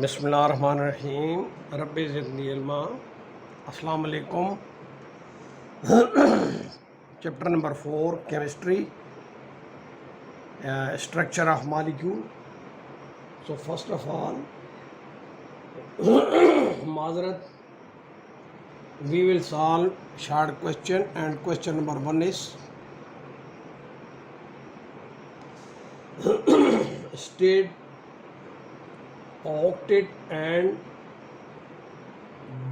बिस्मिल्लाहिर्रहमानिर्रहीम रब्बि ज़िदनी इल्मा। अस्सलाम वालेकुम। Chapter number 4 chemistry, structure of molecule. So first of all माजरत we will solve short question, and question number 1 is state octet and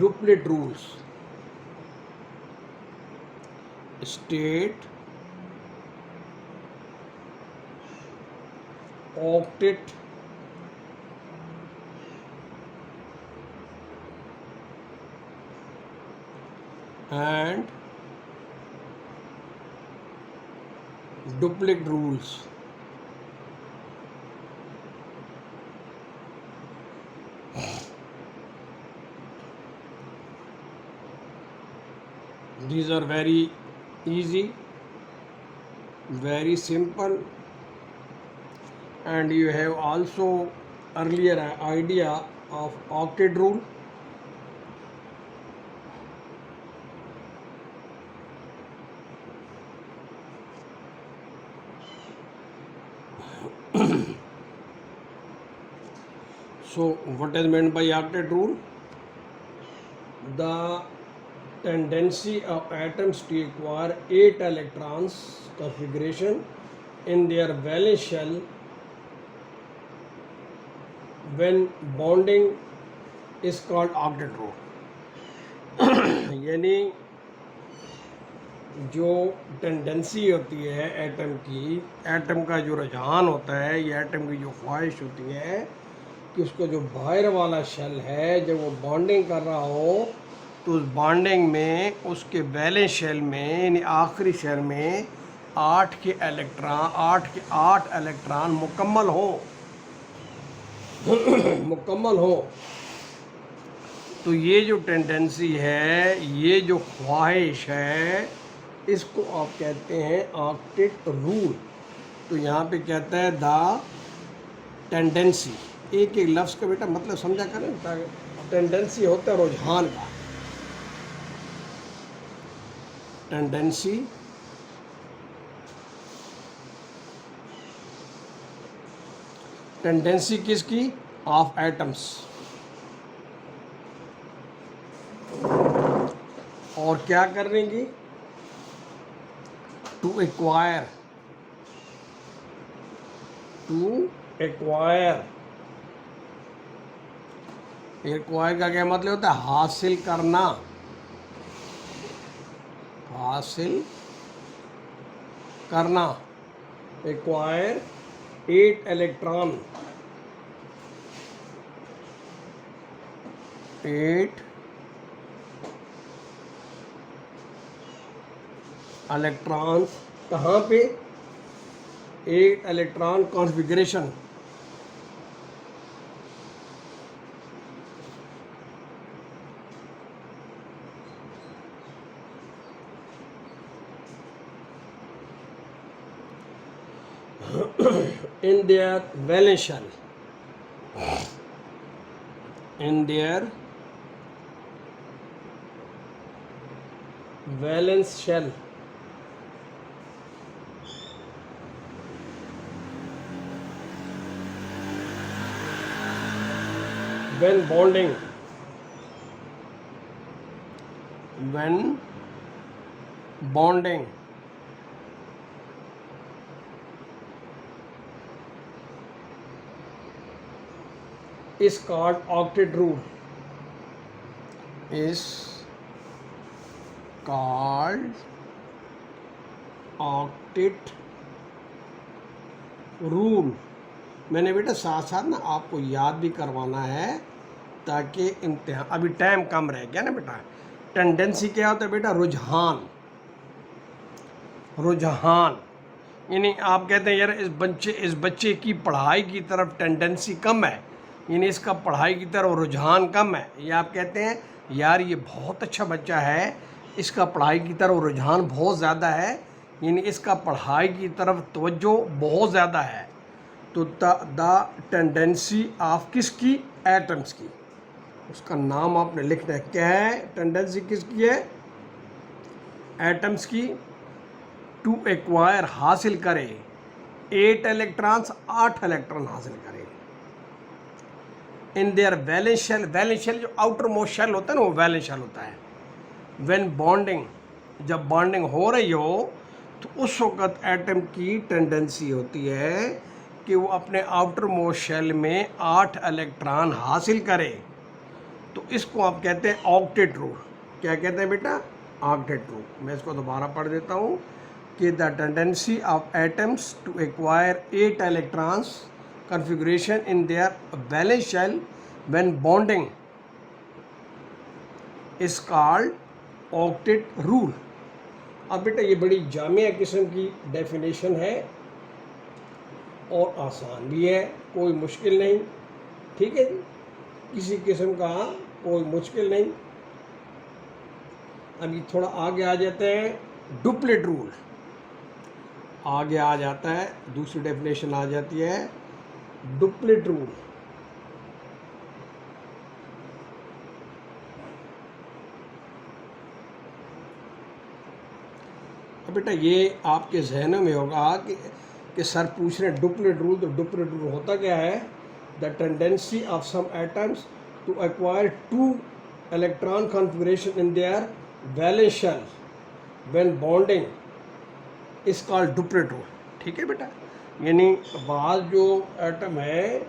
duplet rules. State octet and duplet rules. These are very easy, very simple, and you have also earlier idea of octet rule. So what is meant by octet rule? The tendency of atoms to acquire 8 electrons configuration in their valence shell when bonding is called octet rule. यानी जो tendency होती है atom की, atom का जो रुझान होता है या एटम की जो ख्वाहिश होती है कि उसका जो बाहर वाला शेल है जब वो बॉन्डिंग कर रहा हो तो उस बॉन्डिंग में उसके वैलेंस शेल में यानी आखिरी शेल में 8 इलेक्ट्रॉन मुकम्मल हो। तो ये जो टेंडेंसी है, ये जो ख्वाहिश है, इसको आप कहते हैं ऑक्टेट रूल। तो यहाँ पे कहता है द टेंडेंसी। एक एक लफ्ज़ का बेटा मतलब समझा करें। टेंडेंसी होता है रुझान का, टेंडेंसी टेंडेंसी किसकी? Of atoms. और क्या करेंगी? टू एक्वायर एक्वायर का क्या मतलब होता है? हासिल करना, एक्वायर 8 इलेक्ट्रॉन, 8 इलेक्ट्रॉन्स। कहाँ पे? 8 electron configuration. in their valence shell, when bonding is called octet rule. मैंने बेटा साथ साथ ना आपको याद भी करवाना है ताकि इम्तिहान, अभी टाइम कम रह गया ना बेटा। टेंडेंसी क्या होता है बेटा? रुझान। यानी आप कहते हैं यार इस बच्चे की पढ़ाई की तरफ टेंडेंसी कम है, यानी इसका पढ़ाई की तरफ रुझान कम है। या आप कहते हैं यार ये बहुत अच्छा बच्चा है, इसका पढ़ाई की तरफ रुझान बहुत ज़्यादा है, यानी इसका पढ़ाई की तरफ तवज्जो बहुत ज़्यादा है। तो द टेंडेंसी ऑफ किसकी? एटम्स की, उसका नाम आपने लिखना है। क्या है टेंडेंसी किसकी है? एटम्स की। टू एक्वायर हासिल करे 8 इलेक्ट्रॉन्स, 8 इलेक्ट्रॉन हासिल करे in their valence shell. Valence shell जो आउटर मोस्ट शेल होता है ना, वो वैलेंस शेल होता है। व्हेन बॉन्डिंग, जब बॉन्डिंग हो रही हो तो उस वक्त एटम की टेंडेंसी होती है कि वो अपने आउटर मोस्ट शेल में 8 इलेक्ट्रॉन हासिल करे। तो इसको आप कहते हैं ऑक्टेट रूल। क्या कहते हैं बेटा? Octet rule. मैं इसको दोबारा पढ़ देता हूँ कि the tendency of atoms to acquire 8 electrons configuration in their valence shell when bonding is called octet rule। अब बेटा ये बड़ी जामिया किस्म की डेफिनेशन है और आसान भी है, कोई मुश्किल नहीं। ठीक है जी, किसी किस्म का कोई मुश्किल नहीं। अभी थोड़ा आगे आ जाते हैं। डुप्लेट रूल आगे आ जाता है, दूसरी डेफिनेशन आ जाती है डुप्लेट रूल। अब बेटा ये आपके जहनों में होगा कि सर पूछ रहे हैं डुप्लेट रूल, तो डुप्लेट रूल होता क्या है? The tendency of some atoms to acquire 2 electron configuration in their valence shell when bonding is called duplet rule. ठीक है बेटा, यानी बाद जो एटम है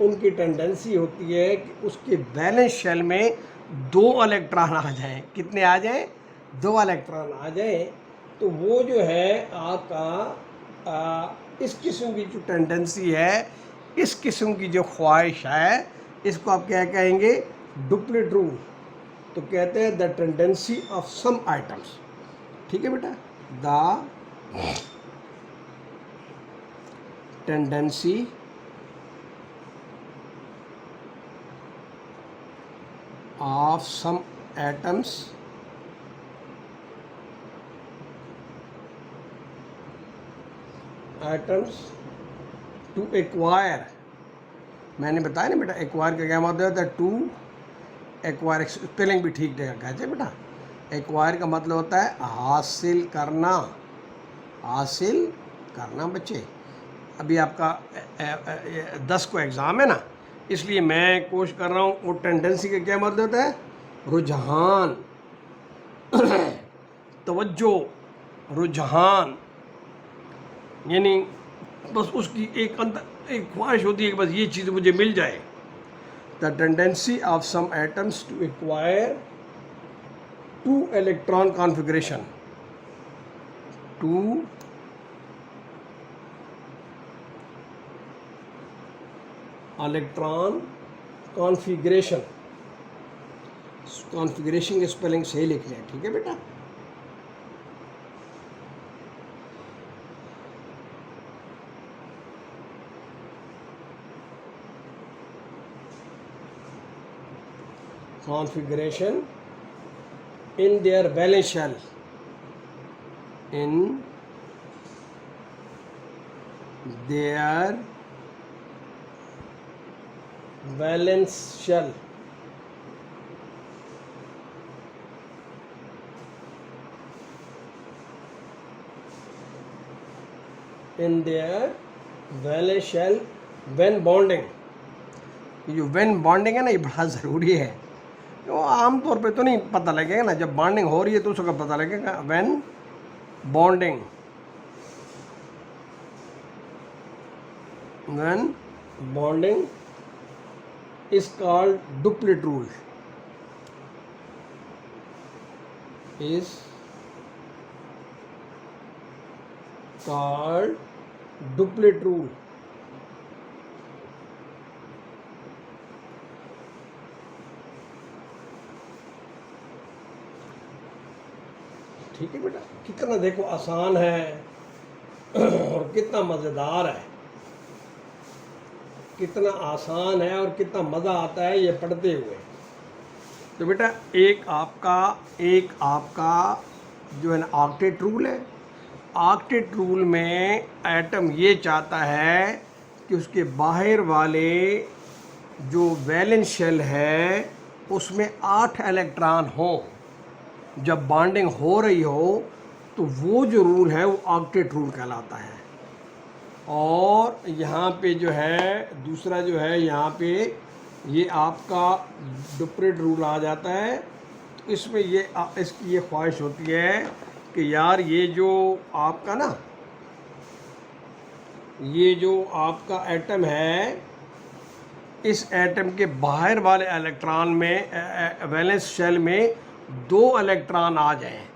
उनकी टेंडेंसी होती है कि उसके वैलेंस शेल में 2 इलेक्ट्रॉन आ जाएं। कितने आ जाएं? 2 इलेक्ट्रॉन आ जाएं। तो वो जो है आपका इस किस्म की जो टेंडेंसी है, इस किस्म की जो ख्वाहिश है, इसको आप क्या कहेंगे? Duplet rule. तो कहते हैं the tendency of some items. ठीक है बेटा, the tendency of some atoms to acquire, मैंने बताया ना बेटा एक्वायर का क्या मतलब होता है? टू एक्वायर, स्पेलिंग भी ठीक रहेगा कहते हैं बेटा। एक्वायर का मतलब होता है हासिल करना, हासिल करना बच्चे। अभी आपका 10 को एग्ज़ाम है ना, इसलिए मैं कोशिश कर रहा हूँ। वो टेंडेंसी का क्या मतलब होता है? रुझान, तवज्जो, रुझान, यानी बस उसकी एक ख्वाहिश होती है कि बस ये चीज़ मुझे मिल जाए। The tendency of some atoms to acquire 2 electron configuration, 2 electron configuration. Configuration की स्पेलिंग सही लिख लें। ठीक है बेटा, configuration in their valence shell, in their valence shell, in their valence shell when bonding। ये जो when bonding है ना, ये बड़ा ज़रूरी है। वो आमतौर पे तो नहीं पता लगेगा ना, जब बॉन्डिंग हो रही है तो उसका पता लगेगा। When bonding, when bonding is called duplet rule, is called duplet rule. ठीक है बेटा, कितना देखो आसान है और कितना मज़ेदार है, कितना आसान है और कितना मज़ा आता है ये पढ़ते हुए। तो बेटा एक आपका जो है ना ऑक्टेट रूल है। ऑक्टेट रूल में एटम ये चाहता है कि उसके बाहर वाले जो वैलेंस शेल है उसमें 8 इलेक्ट्रॉन हो, जब बॉन्डिंग हो रही हो तो वो जो रूल है वो ऑक्टेट रूल कहलाता है। और यहाँ पे जो है दूसरा जो है यहाँ पे ये आपका डुप्रेट रूल आ जाता है। तो इसमें ये इसकी ये ख्वाहिश होती है कि यार ये जो आपका ना ये जो आपका एटम है, इस एटम के बाहर वाले इलेक्ट्रॉन में वैलेंस शेल में 2 इलेक्ट्रॉन आ जाएं।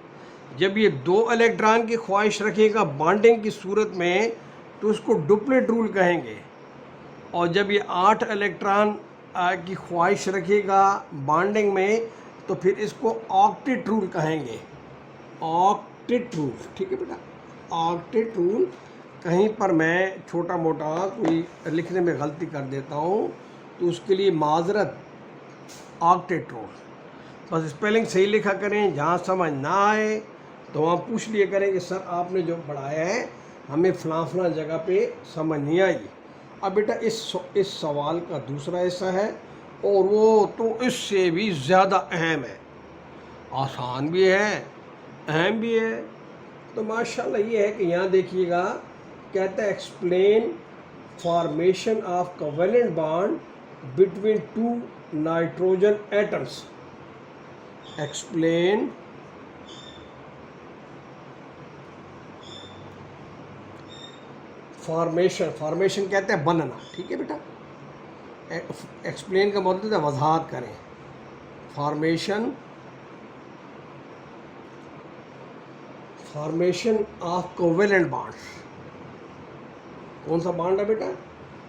जब ये 2 इलेक्ट्रॉन की ख्वाहिश रखेगा बॉन्डिंग की सूरत में तो उसको डुप्लेट रूल कहेंगे। और जब ये 8 इलेक्ट्रॉन की ख्वाहिश रखेगा बॉन्डिंग में तो फिर इसको ऑक्टेट रूल कहेंगे। ऑक्टेट रूल, ठीक है बेटा, ऑक्टेट रूल। कहीं पर मैं छोटा मोटा कोई लिखने में गलती कर देता हूँ तो उसके लिए माजरत, ऑक्टेट रूल। बस स्पेलिंग सही लिखा करें, जहाँ समझ ना आए तो वहाँ पूछ लिया करें कि सर आपने जो पढ़ाया है हमें फ़लाँ फ़लाँ जगह पे समझ नहीं आई। अब बेटा इस सवाल का दूसरा हिस्सा है और वो तो इससे भी ज़्यादा अहम है, आसान भी है अहम भी है। तो माशाल्लाह ये है कि यहाँ देखिएगा, कहता है explain formation of covalent bond between 2 nitrogen atoms. Explain formation, formation कहते हैं बनना, ठीक है बेटा। एक्सप्लेन का मतलब है वजाहत करें। Formation, formation of covalent bond. कौन सा बॉन्ड है बेटा?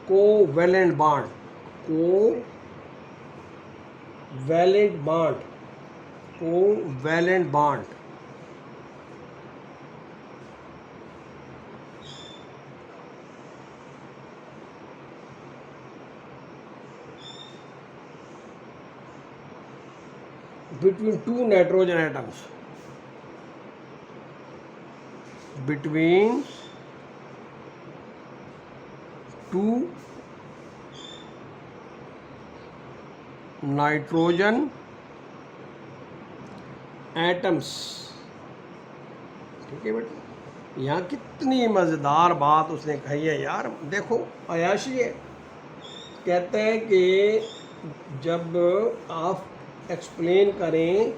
Covalent bond, covalent bond, covalent bond. between 2 nitrogen atoms, between 2 nitrogen atoms, ठीक है बेटा। यहाँ कितनी मज़ेदार बात उसने कही है यार, देखो अयाशी है। कहते हैं कि जब आप एक्सप्लेन करें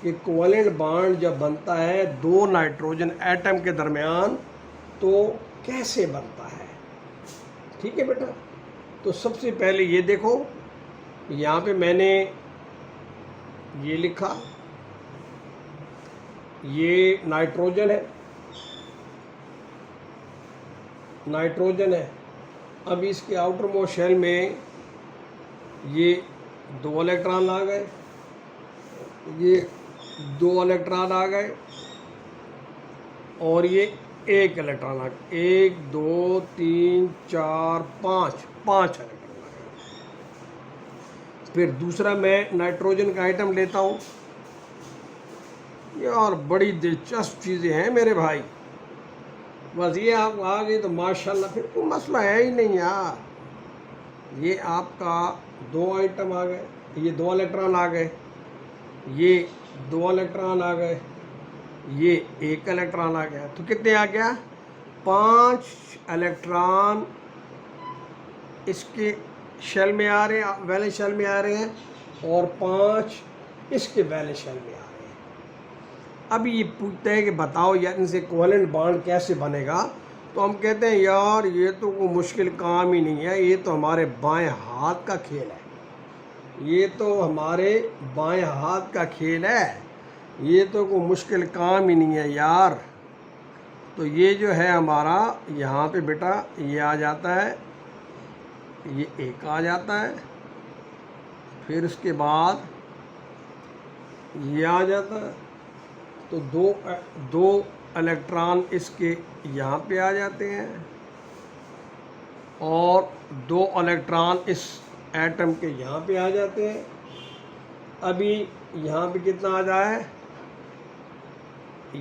कि कोवेलेंट बॉन्ड जब बनता है 2 नाइट्रोजन एटम के दरमियान तो कैसे बनता है, ठीक है बेटा। तो सबसे पहले ये देखो, यहाँ पे मैंने ये लिखा, ये नाइट्रोजन है, नाइट्रोजन है। अब इसके आउटर मोस्ट शेल में ये 2 इलेक्ट्रॉन आ गए, ये 2 इलेक्ट्रॉन आ गए और ये 1 इलेक्ट्रॉन आ गए। 1 2 3 4 5 5 इलेक्ट्रॉन आ गए। फिर दूसरा मैं नाइट्रोजन का आइटम लेता हूँ। यार बड़ी दिलचस्प चीज़ें हैं मेरे भाई, बस ये आप आ गई तो माशाल्लाह फिर कोई मसला है ही नहीं यार। ये आपका 2 आइटम आ गए, ये 2 इलेक्ट्रॉन आ गए, ये 2 इलेक्ट्रॉन आ गए, ये 1 इलेक्ट्रॉन आ गया। तो कितने आ गया? 5 इलेक्ट्रॉन इसके शेल में आ रहे हैं, वैलेंस शेल में आ रहे हैं, और 5 इसके वैलेंस शेल में आ रहे हैं। अब ये पूछते हैं कि बताओ यार इनसे कोवेलेंट बॉन्ड कैसे बनेगा, तो हम कहते हैं यार ये तो कोई मुश्किल काम ही नहीं है, ये तो हमारे बाएं हाथ का खेल है, ये तो हमारे बाएं हाथ का खेल है, ये तो कोई मुश्किल काम ही नहीं है यार। तो ये जो है हमारा यहाँ पे बेटा ये आ जाता है, ये 1 आ जाता है, फिर उसके बाद ये आ जाता है, तो 2 इलेक्ट्रॉन इसके यहाँ पे आ जाते हैं और 2 इलेक्ट्रॉन इस एटम के यहाँ पे आ जाते हैं। अभी यहाँ पे कितना आ जाए?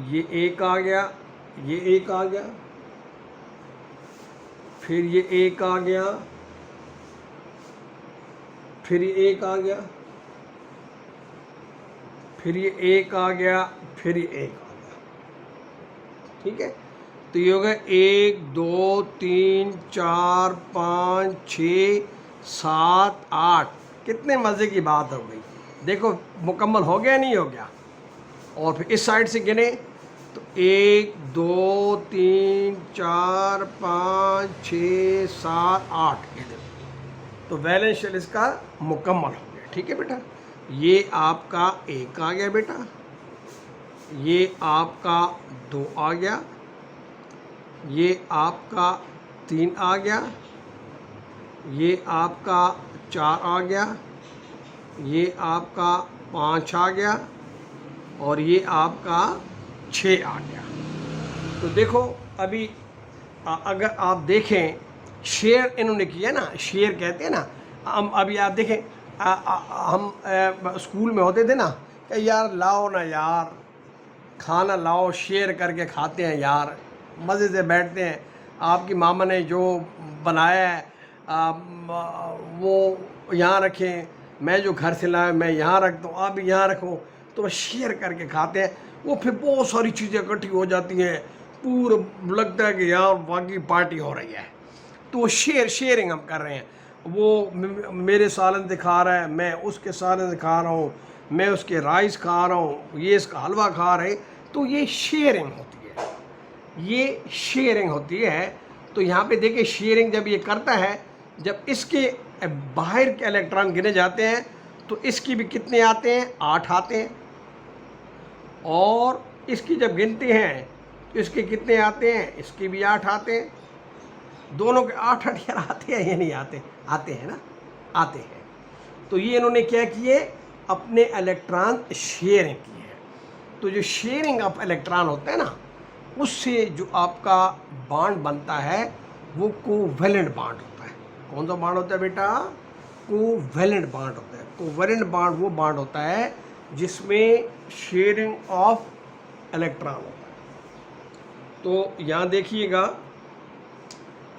ये 1 आ गया, ये 1 आ गया, फिर ये 1 आ गया, फिर ये एक आ गया, फिर ये एक आ गया, फिर ये एक आ गया। ठीक है, तो ये हो गया 1 2 3 4 5 6 7 8। कितने मज़े की बात हो गई। देखो मुकम्मल हो गया नहीं हो गया। और फिर इस साइड से गिने तो 1 2 3 4 5 6 7 8। ये देखो, तो बैलेंस शेल इसका मुकम्मल हो गया। ठीक है बेटा, ये आपका 1 आ गया बेटा, ये आपका 2 आ गया, ये आपका 3 आ गया, ये आपका 4 आ गया, ये आपका 5 आ गया, और ये आपका 6 आ गया। तो देखो अभी अगर आप देखें शेयर इन्होंने किया ना, शेयर कहते हैं ना। हम अभी आप देखें हम स्कूल में होते थे ना कि यार लाओ ना यार खाना लाओ, शेयर करके खाते हैं यार, मज़े से बैठते हैं। आपकी मामा ने जो बनाया है वो यहाँ रखें, मैं जो घर से लाया मैं यहाँ रख दूँ, आप भी यहाँ रखो, तो बस शेयर करके खाते हैं। वो फिर बहुत सारी चीज़ें इकट्ठी हो जाती हैं, पूरा लगता है कि यार बाकी पार्टी हो रही है। तो वो शेयरिंग हम कर रहे हैं। वो मेरे सालन से खा रहा है, मैं उसके सालन से खा रहा हूँ, मैं उसके राइस खा रहा हूँ, ये इसका हलवा खा रहे। तो ये शेयरिंग होती है, ये शेयरिंग होती है। तो यहाँ पे देखिए शेयरिंग जब ये करता है, जब इसके बाहर के इलेक्ट्रॉन गिने जाते हैं तो इसकी भी कितने आते हैं, 8 आते हैं। और इसकी जब गिनते हैं तो इसके कितने आते हैं, इसके भी 8 आते हैं। दोनों के 8 यार आते हैं या नहीं आते, आते हैं ना, आते हैं। तो ये इन्होंने क्या किए, अपने इलेक्ट्रॉन शेयरिंग की है। तो जो शेयरिंग ऑफ इलेक्ट्रॉन होता है ना, उससे जो आपका बॉन्ड बनता है वो कोवैलेंट बॉन्ड होता है। कौन सा बॉन्ड होता है बेटा, कोवैलेंट बॉन्ड होता है। कोवैलेंट बॉन्ड वो बॉन्ड होता है जिसमें शेयरिंग ऑफ इलेक्ट्रॉन होता है। तो यहाँ देखिएगा,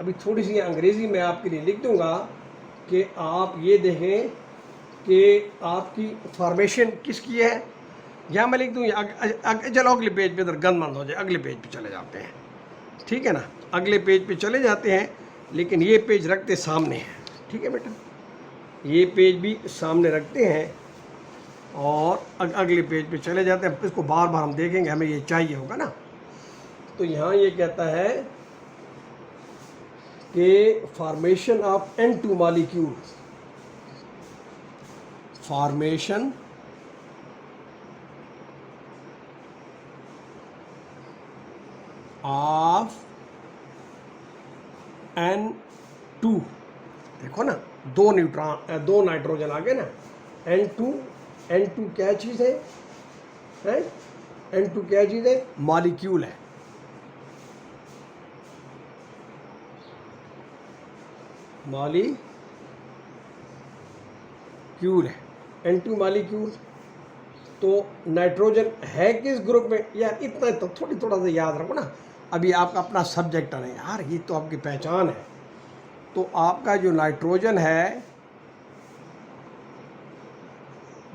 अभी थोड़ी सी अंग्रेज़ी में आपके लिए लिख दूंगा कि आप ये देखें कि आपकी फॉर्मेशन किसकी है। यहाँ मैं लिख दूँ, चलो अगले पेज पे, इधर गंद मंद हो जाए, अगले पेज पे चले जाते हैं। ठीक है ना, अगले पेज पे चले जाते हैं, लेकिन ये पेज रखते सामने हैं। ठीक है बेटा, ये पेज भी सामने रखते हैं और अगले पेज पे चले जाते हैं। इसको बार बार हम देखेंगे, हमें ये चाहिए होगा ना। तो यहाँ ये कहता है कि formation of N2 molecule, formation of N2। देखो ना, दो न्यूट्रॉन, दो नाइट्रोजन आ गए ना। N2 क्या चीज़ है? N2 क्या चीज़ है, मॉलिक्यूल है। मॉलिक्यूल है, N2 मॉलिक्यूल। तो नाइट्रोजन है किस ग्रुप में यार, इतना तो थोड़ा सा याद रखो ना। अभी आपका अपना सब्जेक्ट है यार, ये तो आपकी पहचान है। तो आपका जो नाइट्रोजन है,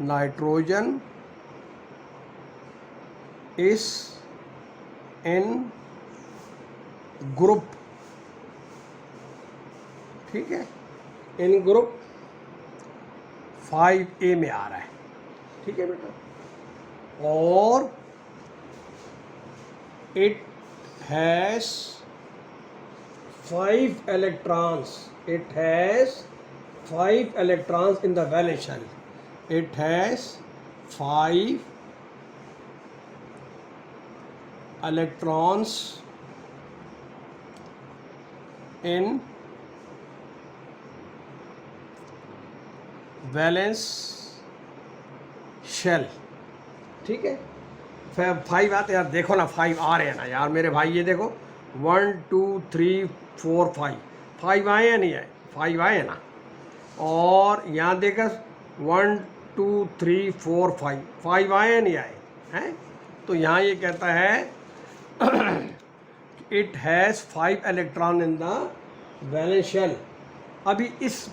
नाइट्रोजन इस इन ग्रुप, ठीक है, इन ग्रुप 5A में आ रहा है। ठीक है बेटा, और it has 5 electrons. It has 5 electrons in the valence shell. It has 5 electrons in valence shell. ठीक है, 5 आते यार, देखो ना 5 आ रहे हैं ना यार मेरे भाई, ये देखो 1 2 3 4 5 आए या नहीं आए, 5 आए हैं ना। और यहाँ देखो 1 2 3 4 5 आए या नहीं आए हैं। तो यहाँ ये कहता है it has 5 electron in the valence shell. अभी इस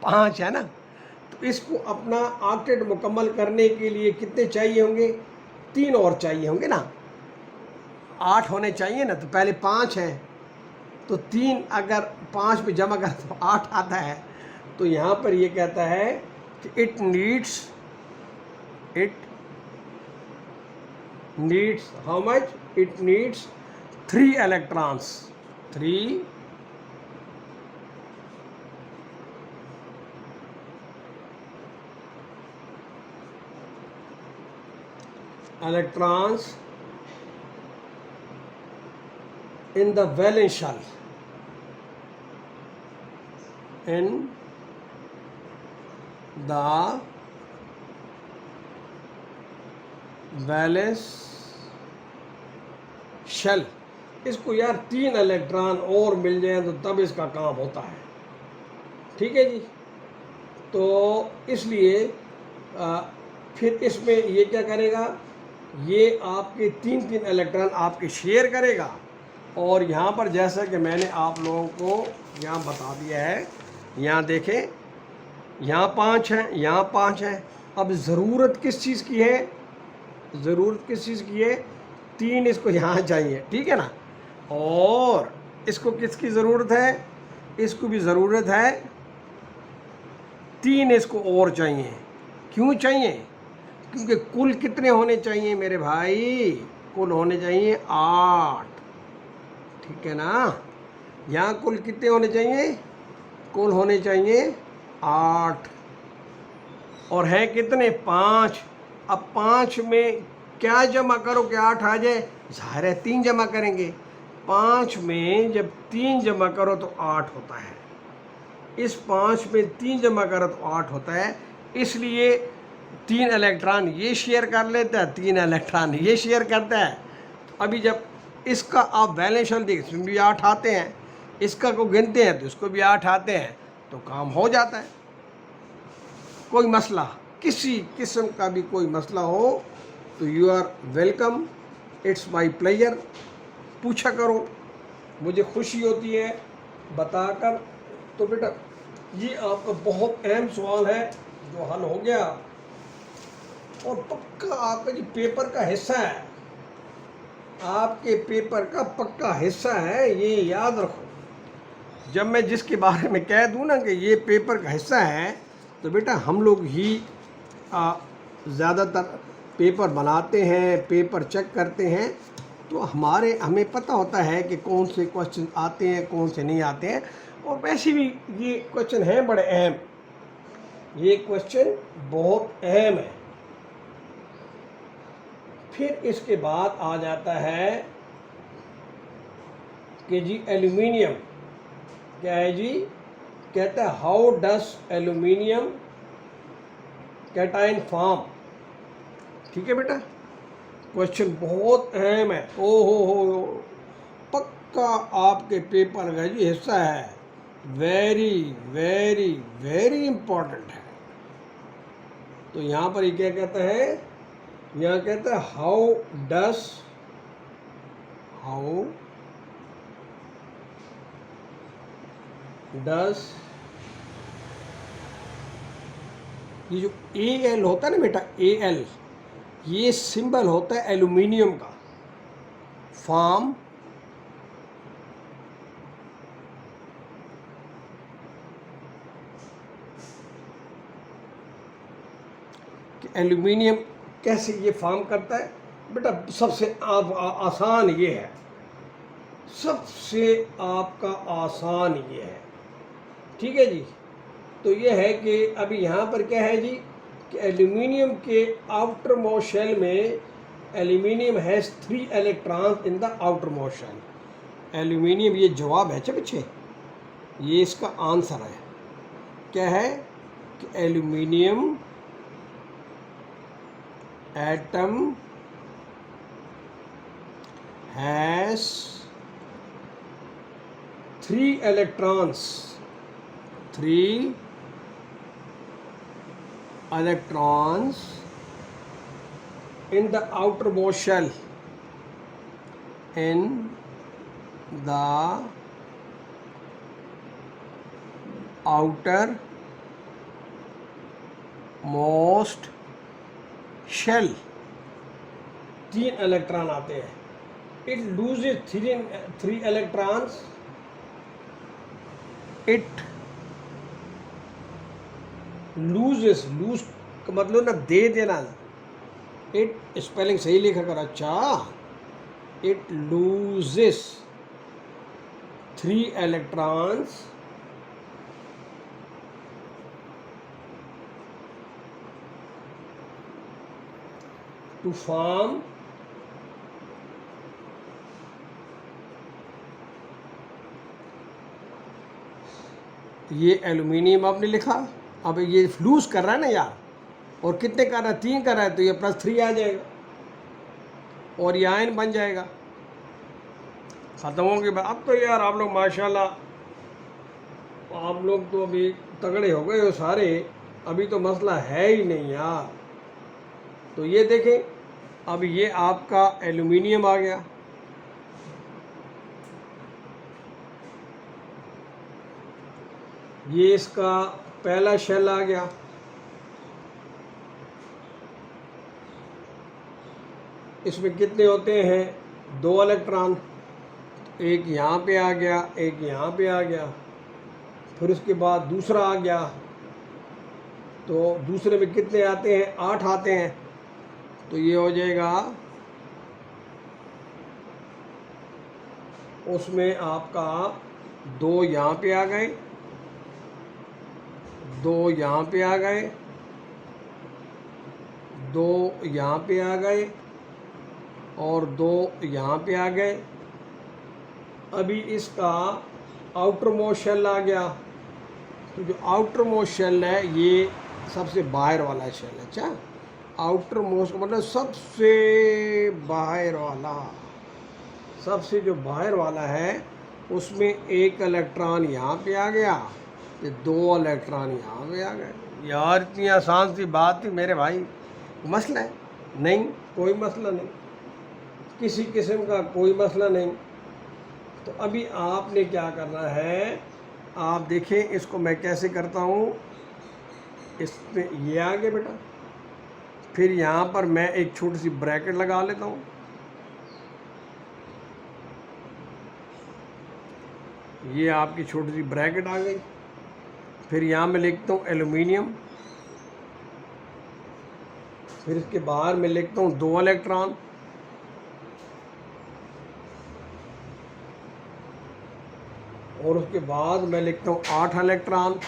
5 है ना, तो इसको अपना ऑक्टेट मुकम्मल करने के लिए कितने चाहिए होंगे? 3 और चाहिए होंगे ना, 8 होने चाहिए ना। तो पहले 5 हैं, तो 3 अगर 5 पे जमा कर तो 8 आता है। तो यहाँ पर ये कहता है कि it needs how much? It needs 3 electrons, 3 electrons in the valence shell, in the valence shell। इसको यार 3 इलेक्ट्रॉन और मिल जाए तो तब इसका काम होता है, ठीक है जी। तो इसलिए फिर इसमें ये क्या करेगा, ये आपके 3 इलेक्ट्रॉन आपके शेयर करेगा। और यहाँ पर जैसा कि मैंने आप लोगों को यहाँ बता दिया है, यहाँ देखें, यहाँ 5 है, यहाँ 5 है। अब ज़रूरत किस चीज़ की है? ज़रूरत किस चीज़ की है? 3 इसको यहाँ चाहिए, ठीक है ना। और इसको किसकी ज़रूरत है? इसको भी ज़रूरत है, 3 इसको और चाहिए। क्यों चाहिए? क्योंकि कुल कितने होने चाहिए मेरे भाई? कुल होने चाहिए 8, ठीक है ना। यहाँ कुल कितने होने चाहिए? कुल होने चाहिए 8, और है कितने? 5। अब 5 में क्या जमा करो कि 8 आ जाए? ज़ाहिर है 3 जमा करेंगे। 5 में जब 3 जमा करो तो 8 होता है। इस 5 में 3 जमा करो तो 8 होता है। इसलिए 3 इलेक्ट्रॉन ये शेयर कर लेता है, 3 इलेक्ट्रॉन ये शेयर करता है। अभी जब इसका आप वैलेंस शेल देखिए, इसमें भी 8 आते हैं, इसका को गिनते हैं तो इसको भी 8 आते हैं, तो काम हो जाता है। कोई मसला, किसी किस्म का भी कोई मसला हो तो you are welcome, it's my pleasure, पूछा करो, मुझे खुशी होती है बताकर। तो बेटा ये आपका बहुत अहम सवाल है जो हल हो गया, और पक्का आपका जी पेपर का हिस्सा है, आपके पेपर का पक्का हिस्सा है, ये याद रखो। जब मैं जिसके बारे में कह दूं ना कि ये पेपर का हिस्सा है, तो बेटा हम लोग ही ज़्यादातर पेपर बनाते हैं, पेपर चेक करते हैं, तो हमें पता होता है कि कौन से क्वेश्चन आते हैं, कौन से नहीं आते हैं। और वैसे भी ये क्वेश्चन हैं बड़े अहम, ये क्वेश्चन बहुत अहम है। फिर इसके बाद आ जाता है कि जी एल्यूमिनियम क्या है जी? कहता है how does aluminium cation form. ठीक है बेटा, क्वेश्चन बहुत अहम है। ओ हो, पक्का आपके पेपर का जी हिस्सा है, वेरी वेरी वेरी इम्पोर्टेंट है। तो यहाँ पर ये क्या कहता है? यहाँ कहता है हाउ डस ये जो Al होता है ना बेटा, Al ये सिंबल होता है एल्यूमिनियम का, फॉर्म एल्यूमिनियम कैसे ये फॉर्म करता है बेटा? सबसे आसान ये है, सबसे आपका आसान ये है, ठीक है जी। तो ये है कि अभी यहाँ पर क्या है जी कि एल्यूमिनियम के आउटर मोस्ट शेल में aluminium has 3 electrons in the outermost shell. Aluminium, ये जवाब है पीछे, ये इसका आंसर है। क्या है कि aluminium atom has 3 electrons in the outermost shell, in the outermost most shell 3 electron आते हैं. It loses 3 electrons. It loses, lose का मतलब ना दे देना. इट स्पेलिंग सही लिखा कर. अच्छा, it loses 3 electrons to form ये एल्यूमिनियम आपने लिखा. अब ये लूज कर रहा है ना यार, और कितने कर रहा है? 3 कर रहा है, तो ये +3 आ जाएगा और ये आयन बन जाएगा. ख़त्म हो गया. अब तो यार आप लोग माशाल्लाह, आप लोग तो अभी तगड़े हो गए हो सारे. अभी तो मसला है ही नहीं यार. तो ये देखें, अब ये आपका एल्यूमिनियम आ गया. ये इसका पहला शेल आ गया. इसमें कितने होते हैं? 2 इलेक्ट्रॉन. एक यहाँ पे आ गया, एक यहाँ पे आ गया. फिर उसके बाद दूसरा आ गया. तो दूसरे में कितने आते हैं? 8 आते हैं. तो ये हो जाएगा, उसमें आपका 2 यहाँ पे आ गए, 2 यहाँ पे आ गए, 2 यहाँ पे आ गए और 2 यहाँ पे आ गए. अभी इसका आउटर मोस्ट शेल आ गया. तो जो आउटर मोस्ट शेल है ये सबसे बाहर वाला शेल है. अच्छा, आउटर मोस्ट मतलब सबसे बाहर वाला, सबसे जो बाहर वाला है उसमें 1 इलेक्ट्रॉन यहाँ पे आ गया, ये 2 इलेक्ट्रॉन यहाँ पे आ गए. यार इतनी आसान सी बात थी मेरे भाई. मसला है? नहीं, कोई मसला नहीं, किसी किस्म का कोई मसला नहीं. तो अभी आपने क्या करना है, आप देखें इसको मैं कैसे करता हूँ. इसमें ये आ गया बेटा. फिर यहाँ पर मैं एक छोटी सी ब्रैकेट लगा लेता हूँ. ये आपकी छोटी सी ब्रैकेट आ गई. फिर यहाँ मैं लिखता हूँ एल्यूमिनियम. फिर इसके बाहर मैं लिखता हूँ 2 इलेक्ट्रॉन. और उसके बाद मैं लिखता हूँ 8 इलेक्ट्रॉन.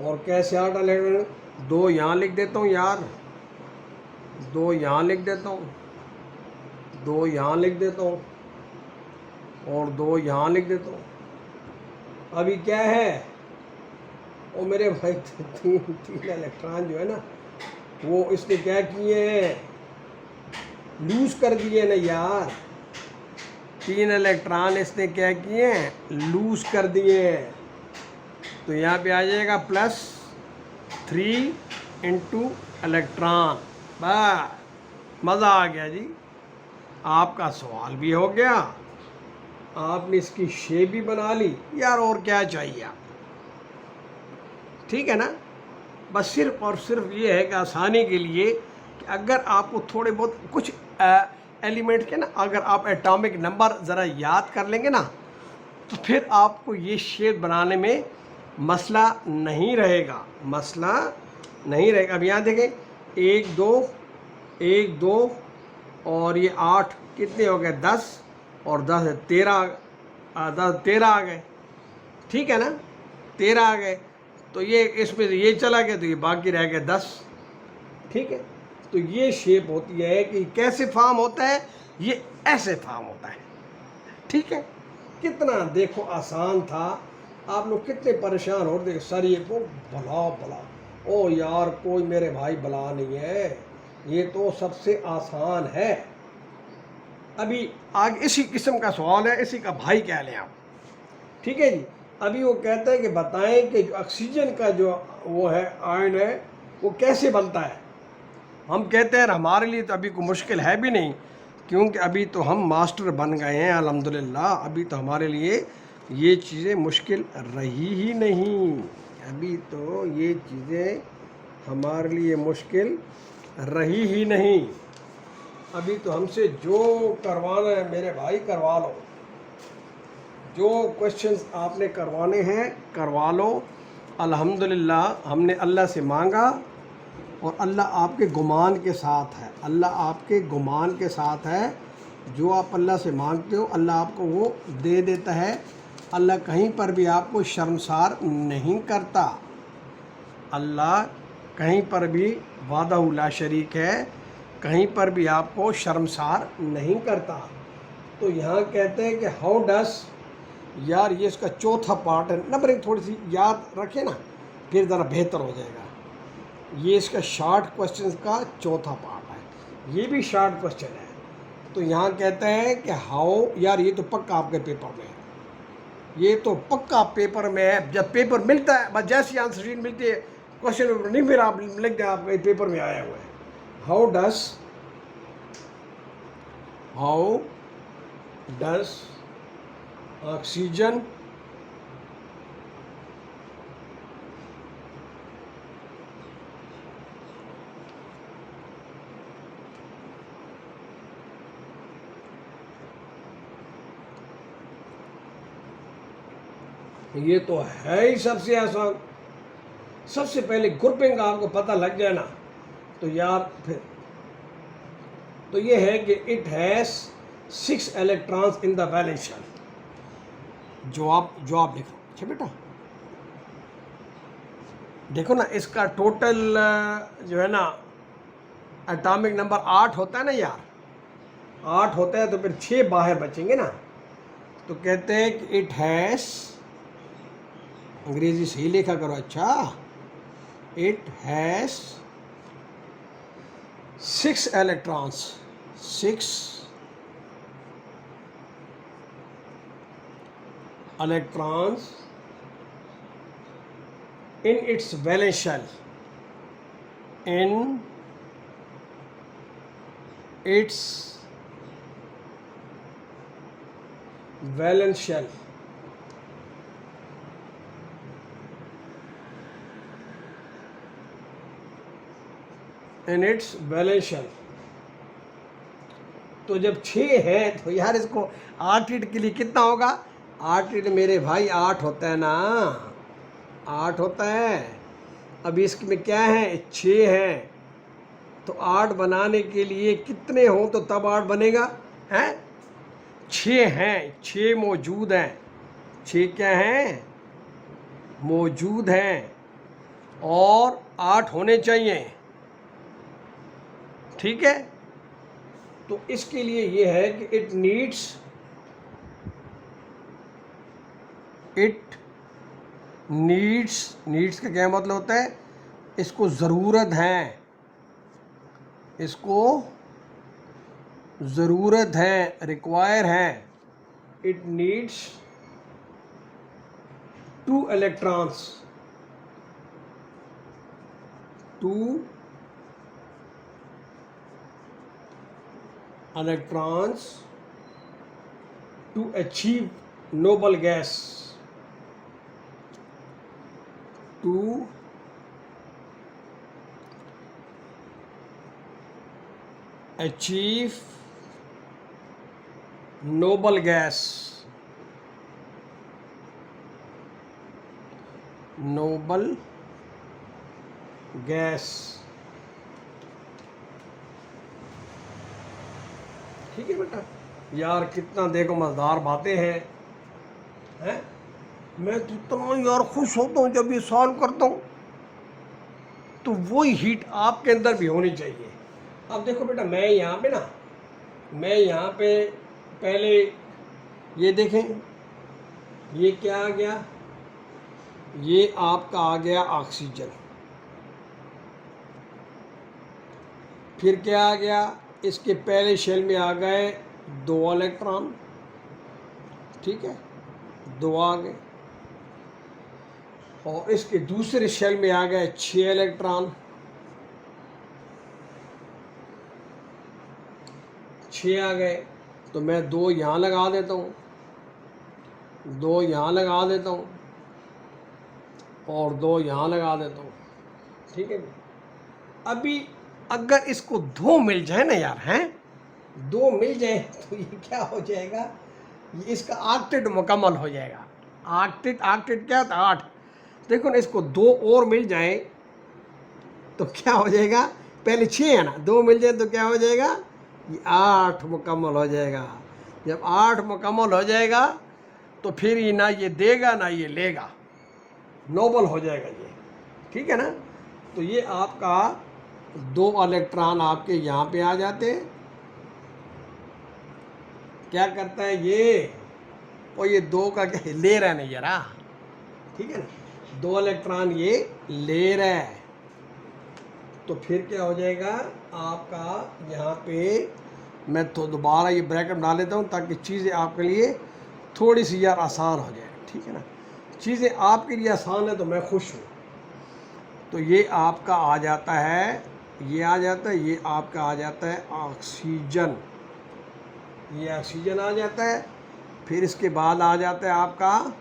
और कैसे 8 इलेक्ट्रॉन? 2 यहाँ लिख देता हूँ यार, 2 यहाँ लिख देता हूँ, 2 यहाँ लिख देता हूँ और 2 यहाँ लिख देता हूँ. अभी क्या है, वो मेरे भाई 3 इलेक्ट्रॉन जो है ना, वो इसने क्या किए हैं? लूज कर दिए ना यार. 3 इलेक्ट्रॉन इसने क्या किए हैं? लूज कर दिए. तो यहाँ पे आ जाएगा +3 × इलेक्ट्रॉन. बस मज़ा आ गया जी. आपका सवाल भी हो गया, आपने इसकी शेप भी बना ली यार. और क्या चाहिए आप? ठीक है ना. बस सिर्फ और सिर्फ ये है कि आसानी के लिए कि अगर आपको थोड़े बहुत कुछ एलिमेंट के ना, अगर आप एटॉमिक नंबर ज़रा याद कर लेंगे ना, तो फिर आपको ये शेप बनाने में मसला नहीं रहेगा. मसला नहीं रहेगा. अब यहाँ देखें, 1 2 1 2 और ये 8 कितने हो गए? 10 और 10 13, 13 आ गए. ठीक है ना, 13 आ गए. तो ये इसमें से ये चला गया, तो ये बाकी रह गए 10. ठीक है. तो ये शेप होती है कि कैसे फॉर्म होता है, ये ऐसे फॉर्म होता है. ठीक है. कितना देखो आसान था. आप लोग कितने परेशान हो रहे थे सर ये को भला भला. ओ यार कोई मेरे भाई भला नहीं है, ये तो सबसे आसान है. अभी आगे इसी किस्म का सवाल है, इसी का भाई कह लें आप. ठीक है जी. अभी वो कहता है कि बताएं कि ऑक्सीजन का जो वो है आयन है वो कैसे बनता है. हम कहते हैं हमारे लिए तो अभी कोई मुश्किल है भी नहीं, क्योंकि अभी तो हम मास्टर बन गए हैं अल्हम्दुलिल्लाह. अभी तो हमारे लिए ये चीज़ें मुश्किल रही ही नहीं। अभी तो ये चीज़ें हमारे लिए मुश्किल रही ही नहीं। अभी तो हमसे जो करवाना है मेरे भाई करवा लो, जो क्वेश्चंस आपने करवाने हैं करवा लो। अल्हम्दुलिल्लाह हमने अल्लाह से मांगा और अल्लाह आपके गुमान के साथ है। अल्लाह आपके गुमान के साथ है। जो आप अल्लाह से मांगते हो अल्लाह आपको वो दे देता है। अल्लाह कहीं पर भी आपको शर्मसार नहीं करता। अल्लाह कहीं पर भी वादहू ला शरीक है, कहीं पर भी आपको शर्मसार नहीं करता। तो यहाँ कहते हैं कि हाउ डस, यार ये इसका चौथा पार्ट है, नंबरिंग थोड़ी सी याद रखें ना, फिर ज़रा बेहतर हो जाएगा। ये इसका शॉर्ट क्वेश्चन का चौथा पार्ट है, ये भी शॉर्ट क्वेश्चन है। तो यहाँ कहते हैं कि हाउ, यार ये तो पक्का आपके पेपर में है, ये तो पक्का पेपर में है। जब पेपर मिलता है बस जैसी आंसर शीट मिलती है, क्वेश्चन पेपर नहीं फिर आप लिख दें आपके पेपर में आया हुआ है। हाउ डस ऑक्सीजन ये तो है ही सबसे आसान। सबसे पहले ग्रुपिंग का आपको पता लग जाए ना तो यार फिर तो ये है कि it has 6 electrons in the valence shell. जो आप देखो, अच्छा बेटा देखो ना, इसका टोटल जो है ना एटॉमिक नंबर 8 होता है ना यार, 8 होता है, तो फिर 6 बाहर बचेंगे ना। तो कहते हैं कि इट हैज़, अंग्रेजी सही लिखा करो, अच्छा, it has 6 electrons, 6 electrons in its valence shell, in its valence shell, in its valence shell। तो जब 6 है तो यार इसको 8 रीड के लिए कितना होगा? 8 रीड मेरे भाई 8 होता है ना, 8 होता है। अभी इसमें क्या है, 6 है, तो 8 बनाने के लिए कितने हों तो तब 8 बनेगा, हैं? 6 हैं, 6 मौजूद हैं, 6 क्या हैं? मौजूद हैं, और 8 होने चाहिए, ठीक है। तो इसके लिए ये है कि इट नीड्स का क्या मतलब होता है? इसको ज़रूरत है, इसको ज़रूरत है, रिक्वायर है। It needs 2 electrons, 2 electrons to achieve noble gas, to achieve noble gas, noble gas, ठीक है बेटा। यार कितना देखो मज़ेदार बातें हैं। मैं तो इतना यार खुश होता हूँ जब ये सॉल्व करता हूँ, तो वही हीट आपके अंदर भी होनी चाहिए। अब देखो बेटा, मैं यहाँ पे पहले ये देखें, ये क्या आ गया, ये आपका आ गया ऑक्सीजन। फिर क्या आ गया, इसके पहले शेल में आ गए 2 इलेक्ट्रॉन, ठीक है, 2 आ गए। और इसके दूसरे शेल में आ गए 6 इलेक्ट्रॉन, 6 आ गए। तो मैं 2 यहाँ लगा देता हूँ, 2 यहाँ लगा देता हूँ और 2 यहाँ लगा देता हूँ, ठीक है। अभी अगर इसको 2 मिल जाए ना यार, हैं 2 मिल जाए तो ये क्या हो जाएगा, ये इसका ऑक्टेट मुकम्मल हो जाएगा। ऑक्टेट ऑक्टेट क्या होता है, 8। देखो ना, इसको 2 और मिल जाए तो क्या हो जाएगा, पहले 6 है ना, 2 मिल जाए तो क्या हो जाएगा, ये 8 मुकम्मल हो जाएगा। जब 8 मुकम्मल हो जाएगा तो फिर ये ना ये देगा ना ये लेगा, नोबल हो जाएगा ये, ठीक है ना। तो ये आपका 2 इलेक्ट्रॉन आपके यहाँ पे आ जाते हैं। क्या करता है ये, और ये 2 का क्या ले रहा है नहीं जरा, ठीक है ना, 2 इलेक्ट्रॉन ये ले रहा है। तो फिर क्या हो जाएगा आपका, यहाँ पे मैं तो दोबारा ये ब्रैकेट डाल लेता हूँ ताकि चीज़ें आपके लिए थोड़ी सी यार आसान हो जाए, ठीक है ना। चीज़ें आपके लिए आसान है तो मैं खुश हूँ। तो ये आपका आ जाता है, ये आ जाता है, ये आपका आ जाता है ऑक्सीजन, ये ऑक्सीजन आ जाता है। फिर इसके बाद आ जाता है आपका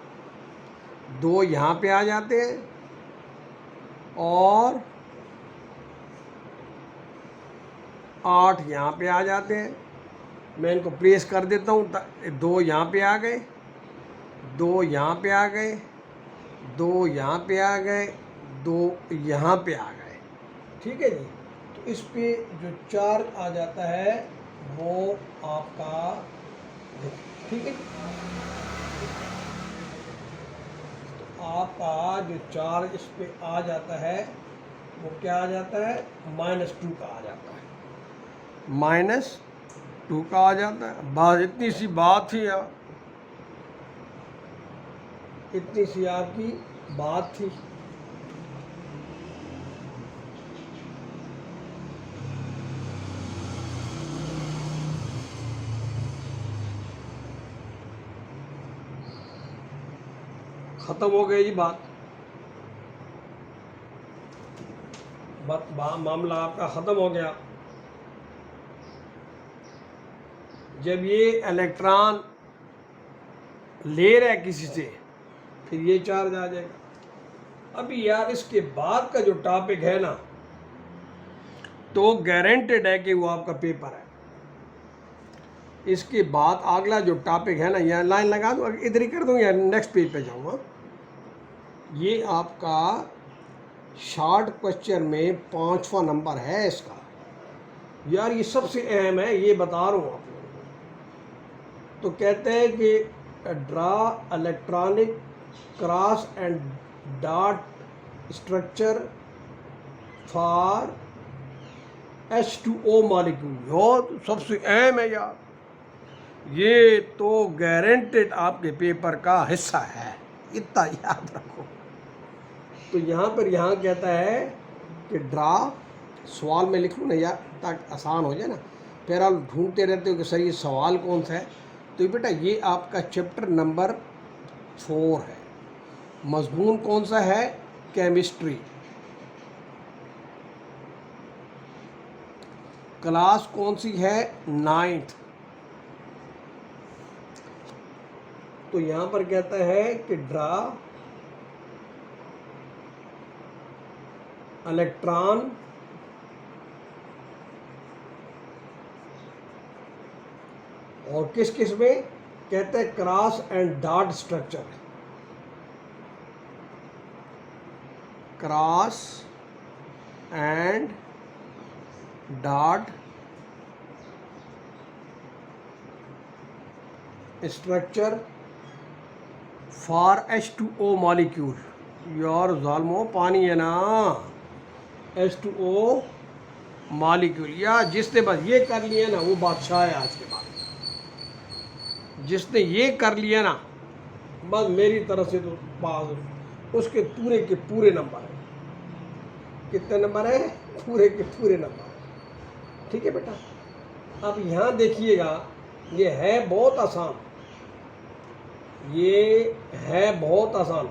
2 यहाँ पे आ जाते हैं और 8 यहाँ पे आ जाते हैं। मैं इनको प्रेस कर देता हूँ, 2 यहाँ पे आ गए, 2 यहाँ पे आ गए, 2 यहाँ पे आ गए, 2 यहाँ पे आ गए, ठीक है जी। तो इस पे जो चार्ज आ जाता है वो आपका, ठीक है, तो आपका जो चार्ज इस पे आ जाता है वो क्या आ जाता है, -2 का आ जाता है, -2 का आ जाता है। बस इतनी सी बात थी यार, इतनी सी आपकी बात थी। ख़त्म हो गई जी बात, मामला आपका ख़त्म हो गया। जब ये इलेक्ट्रॉन ले रहा है किसी से, फिर ये चार्ज आ जाएगा। अभी यार इसके बाद का जो टॉपिक है ना, तो गारंटेड है कि वो आपका पेपर है। इसके बाद अगला जो टॉपिक है ना, यहाँ लाइन लगा दूँ, इधर ही कर दूँ या नेक्स्ट पेज पे जाऊँगा। ये आपका शॉर्ट क्वेश्चन में 5वां नंबर है इसका। यार ये सबसे अहम है, ये बता रहा हूँ आप लोगों को। तो कहते हैं कि draw electronic cross and dot structure for H2O molecule. यार सबसे अहम है यार, ये तो गारंटेड आपके पेपर का हिस्सा है, इतना याद रखो। तो यहाँ पर यहाँ कहता है कि ड्रा, सवाल में लिख लूँ ना यार ताकि आसान हो जाए ना, फिर आप ढूंढते रहते हो कि सर ये सवाल कौन सा है। तो बेटा ये आपका चैप्टर नंबर 4 है। मजमून कौन सा है, केमिस्ट्री। क्लास कौन सी है, 9th। तो यहाँ पर कहता है कि ड्रा इलेक्ट्रॉन और किस किस में, कहते हैं cross and dot structure. Cross and dot structure for H2O molecule. यार जालमो पानी है ना, H2O मॉलिक्यूल। या जिसने बस ये कर लिया ना वो बादशाह है आज के बाद। जिसने ये कर लिया ना, बस मेरी तरफ से तो पास, उसके पूरे के पूरे नंबर है। कितने नंबर है, पूरे के पूरे नंबर है, ठीक है बेटा। अब यहाँ देखिएगा, ये है बहुत आसान, ये है बहुत आसान।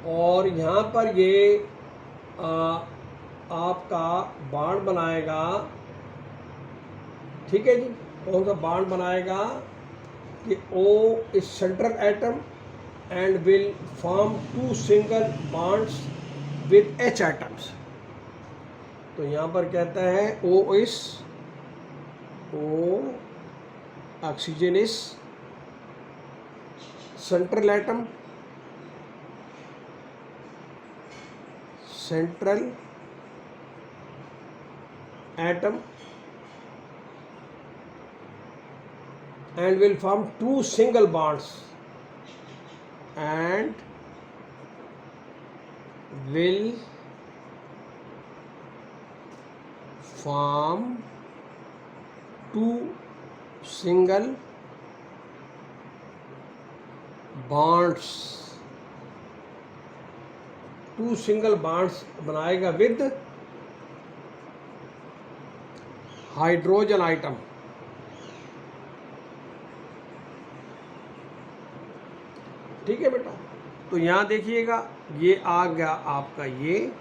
और यहाँ पर ये आपका बाण बनाएगा, ठीक है जी। कौन सा बाण बनाएगा, कि O is central atom and will form two single bonds with H atoms. तो यहाँ पर कहता है O oxygen is central atom and will form two single bonds and will form two single bonds बनाएगा विद हाइड्रोजन आइटम। ठीक है बेटा, तो यहाँ देखिएगा ये आ गया आपका ये,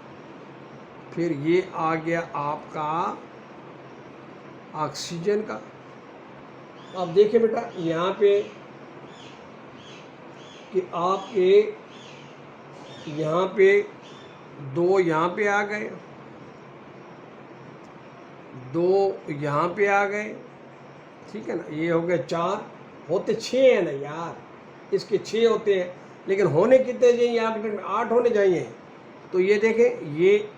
फिर ये आ गया आपका ऑक्सीजन का। अब देखिए बेटा यहाँ पे कि आपके यहाँ पे दो यहाँ पे आ गए, दो यहाँ पे आ गए, ठीक है ना, ये हो गए 4, होते 6 हैं ना यार, इसके 6 होते हैं, लेकिन होने कितने चाहिए ऑक्टेट में? 8 होने चाहिए। तो ये देखें, ये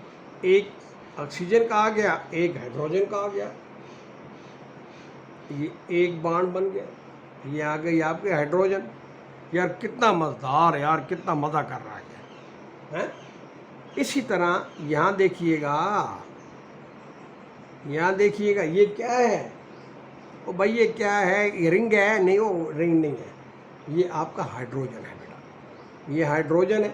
एक ऑक्सीजन का आ गया, एक हाइड्रोजन का आ गया, ये एक बाण बन गया, ये आ गई आपके हाइड्रोजन। यार कितना मज़ेदार, यार कितना मज़ा कर रहा है। इसी तरह यहाँ देखिएगा, यहाँ देखिएगा ये क्या है? ओ भाई ये क्या है? ये रिंग है? नहीं, वो रिंग नहीं है, ये आपका हाइड्रोजन है बेटा, ये हाइड्रोजन है।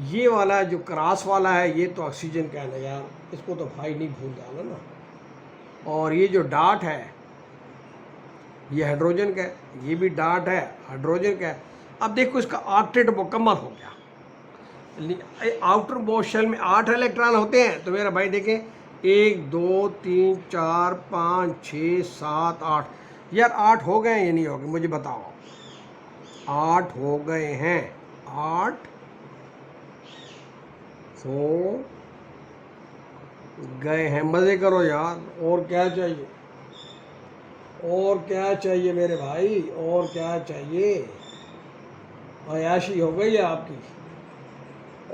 ये वाला जो क्रॉस वाला है ये तो ऑक्सीजन का है ना यार, इसको तो भाई नहीं भूल जाना ना। और ये जो डॉट है ये हाइड्रोजन का है, ये भी डॉट है हाइड्रोजन का है। अब देखो इसका ऑक्टेट मुकम्मल हो गया। आउटर मोस्ट शेल में 8 इलेक्ट्रॉन होते हैं, तो मेरा भाई देखें 1 2 3 4 5 6 7 8। यार 8 हो गए या नहीं हो गए मुझे बताओ? 8 हो गए हैं, 8 हो गए हैं। मज़े करो यार, और क्या चाहिए? और क्या चाहिए मेरे भाई? और क्या चाहिए? अयाशी हो गई है आपकी।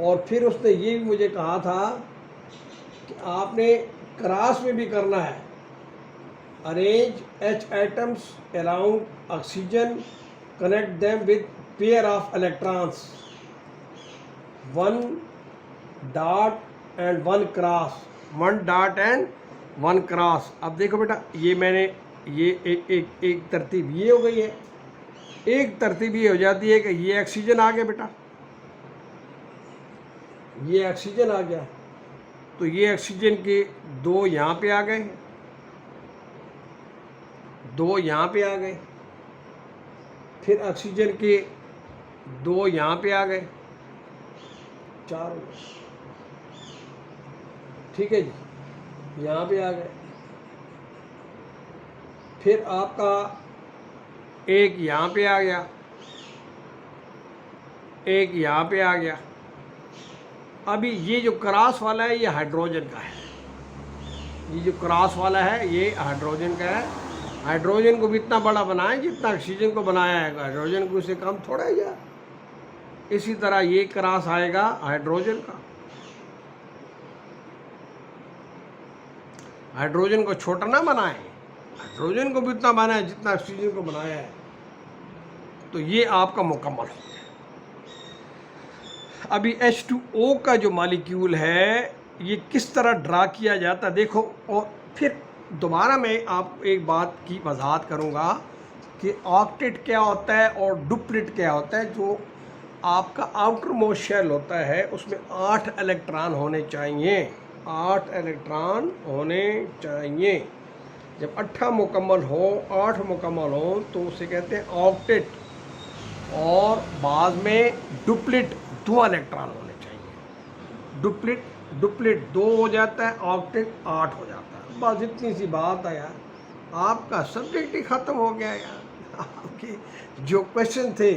और फिर उसने ये भी मुझे कहा था कि आपने क्रॉस में भी करना है। Arrange H atoms around oxygen, connect them with pair of electrons, 1 dot and 1 cross, 1 dot and 1 cross. अब देखो बेटा, ये मैंने ये एक तरतीब ये हो गई है, एक तरतीब ये हो जाती है कि ये ऑक्सीजन आ गया बेटा, ये ऑक्सीजन आ गया, तो ये ऑक्सीजन के 2 यहाँ पे आ गए, 2 यहाँ पे आ गए, फिर ऑक्सीजन के 2 यहाँ पे आ गए, 4 हो गए। ठीक है जी, यहाँ पे आ गए। फिर आपका एक यहाँ पे आ गया, एक यहाँ पे आ गया। अभी ये जो क्रॉस वाला है ये हाइड्रोजन का है, ये जो क्रॉस वाला है ये हाइड्रोजन का है। हाइड्रोजन को भी इतना बड़ा बनाए जितना ऑक्सीजन को बनाया है, हाइड्रोजन को उससे कम थोड़ा है यार। इसी तरह ये क्रॉस आएगा हाइड्रोजन का, हाइड्रोजन को छोटा ना बनाए, हाइड्रोजन को भी उतना बनाया जितना ऑक्सीजन को बनाया है। तो ये आपका मुकम्मल हो गया। अभी H2O का जो मॉलिक्यूल है ये किस तरह ड्रा किया जाता है देखो। और फिर दोबारा मैं आपको एक बात की वजाहत करूँगा कि ऑक्टेट क्या होता है और डुप्लेट क्या होता है। जो आपका आउटर मोस्ट शेल होता है उसमें 8 इलेक्ट्रॉन होने चाहिए, 8 इलेक्ट्रॉन होने चाहिए। जब 8 मुकम्मल हो, 8 मुकम्मल हो तो उसे कहते हैं ऑक्टेट। और बाद में डुप्लेट 2 इलेक्ट्रॉन होने चाहिए। डुप्लेट 2 हो जाता है, ऑक्टेट 8 हो जाता है। बस इतनी सी बात है यार, आपका सब्जेक्ट ही ख़त्म हो गया यार। आपके जो क्वेश्चन थे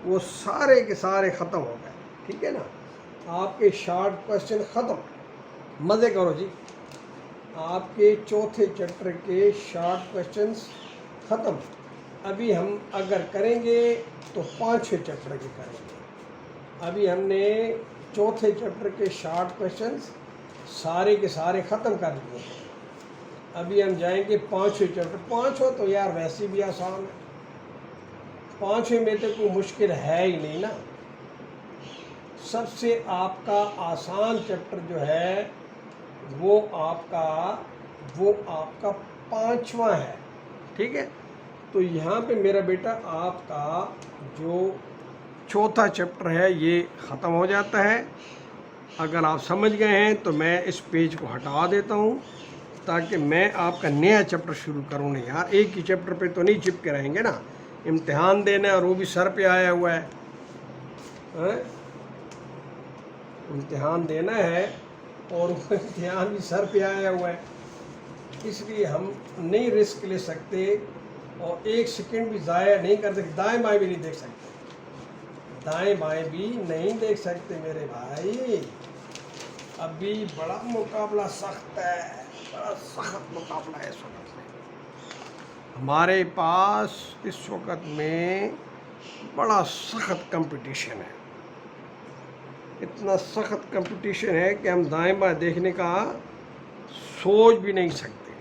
वो सारे के सारे ख़त्म हो गए, ठीक है ना। आपके शॉर्ट क्वेश्चन ख़त्म, मज़े करो जी। आपके चौथे चैप्टर के शॉर्ट क्वेश्चंस ख़त्म। अभी हम अगर करेंगे तो पाँचवें चैप्टर के करेंगे। अभी हमने चौथे चैप्टर के शॉर्ट क्वेश्चंस सारे के सारे ख़त्म कर लिए हैं। अभी हम जाएंगे पाँचवें चैप्टर। पाँचवा तो यार वैसे भी आसान है, पाँचवें में तो कोई मुश्किल है ही नहीं ना। सबसे आपका आसान चैप्टर जो है वो आपका पाँचवा है, ठीक है। तो यहाँ पे मेरा बेटा आपका जो चौथा चैप्टर है ये ख़त्म हो जाता है। अगर आप समझ गए हैं तो मैं इस पेज को हटा देता हूँ ताकि मैं आपका नया चैप्टर शुरू करूँ। नहीं यार, एक ही चैप्टर पे तो नहीं चिपके रहेंगे ना, इम्तिहान देना है और वो भी सर पे आया हुआ है, इम्तिहान देना है और वो इम्तिहान भी सर पे आया हुआ है, इसलिए हम नहीं रिस्क ले सकते और एक सेकंड भी ज़ाया नहीं कर सकते। दाएं बाएं भी नहीं देख सकते, दाएं बाएं भी नहीं देख सकते मेरे भाई। अभी बड़ा मुकाबला सख्त है, बड़ा सख्त मुकाबला है इस वक्त में हमारे पास। इस वक्त में बड़ा सख्त कंपटीशन है, इतना सख्त कंपटीशन है कि हम दाएं बाएं देखने का सोच भी नहीं सकते,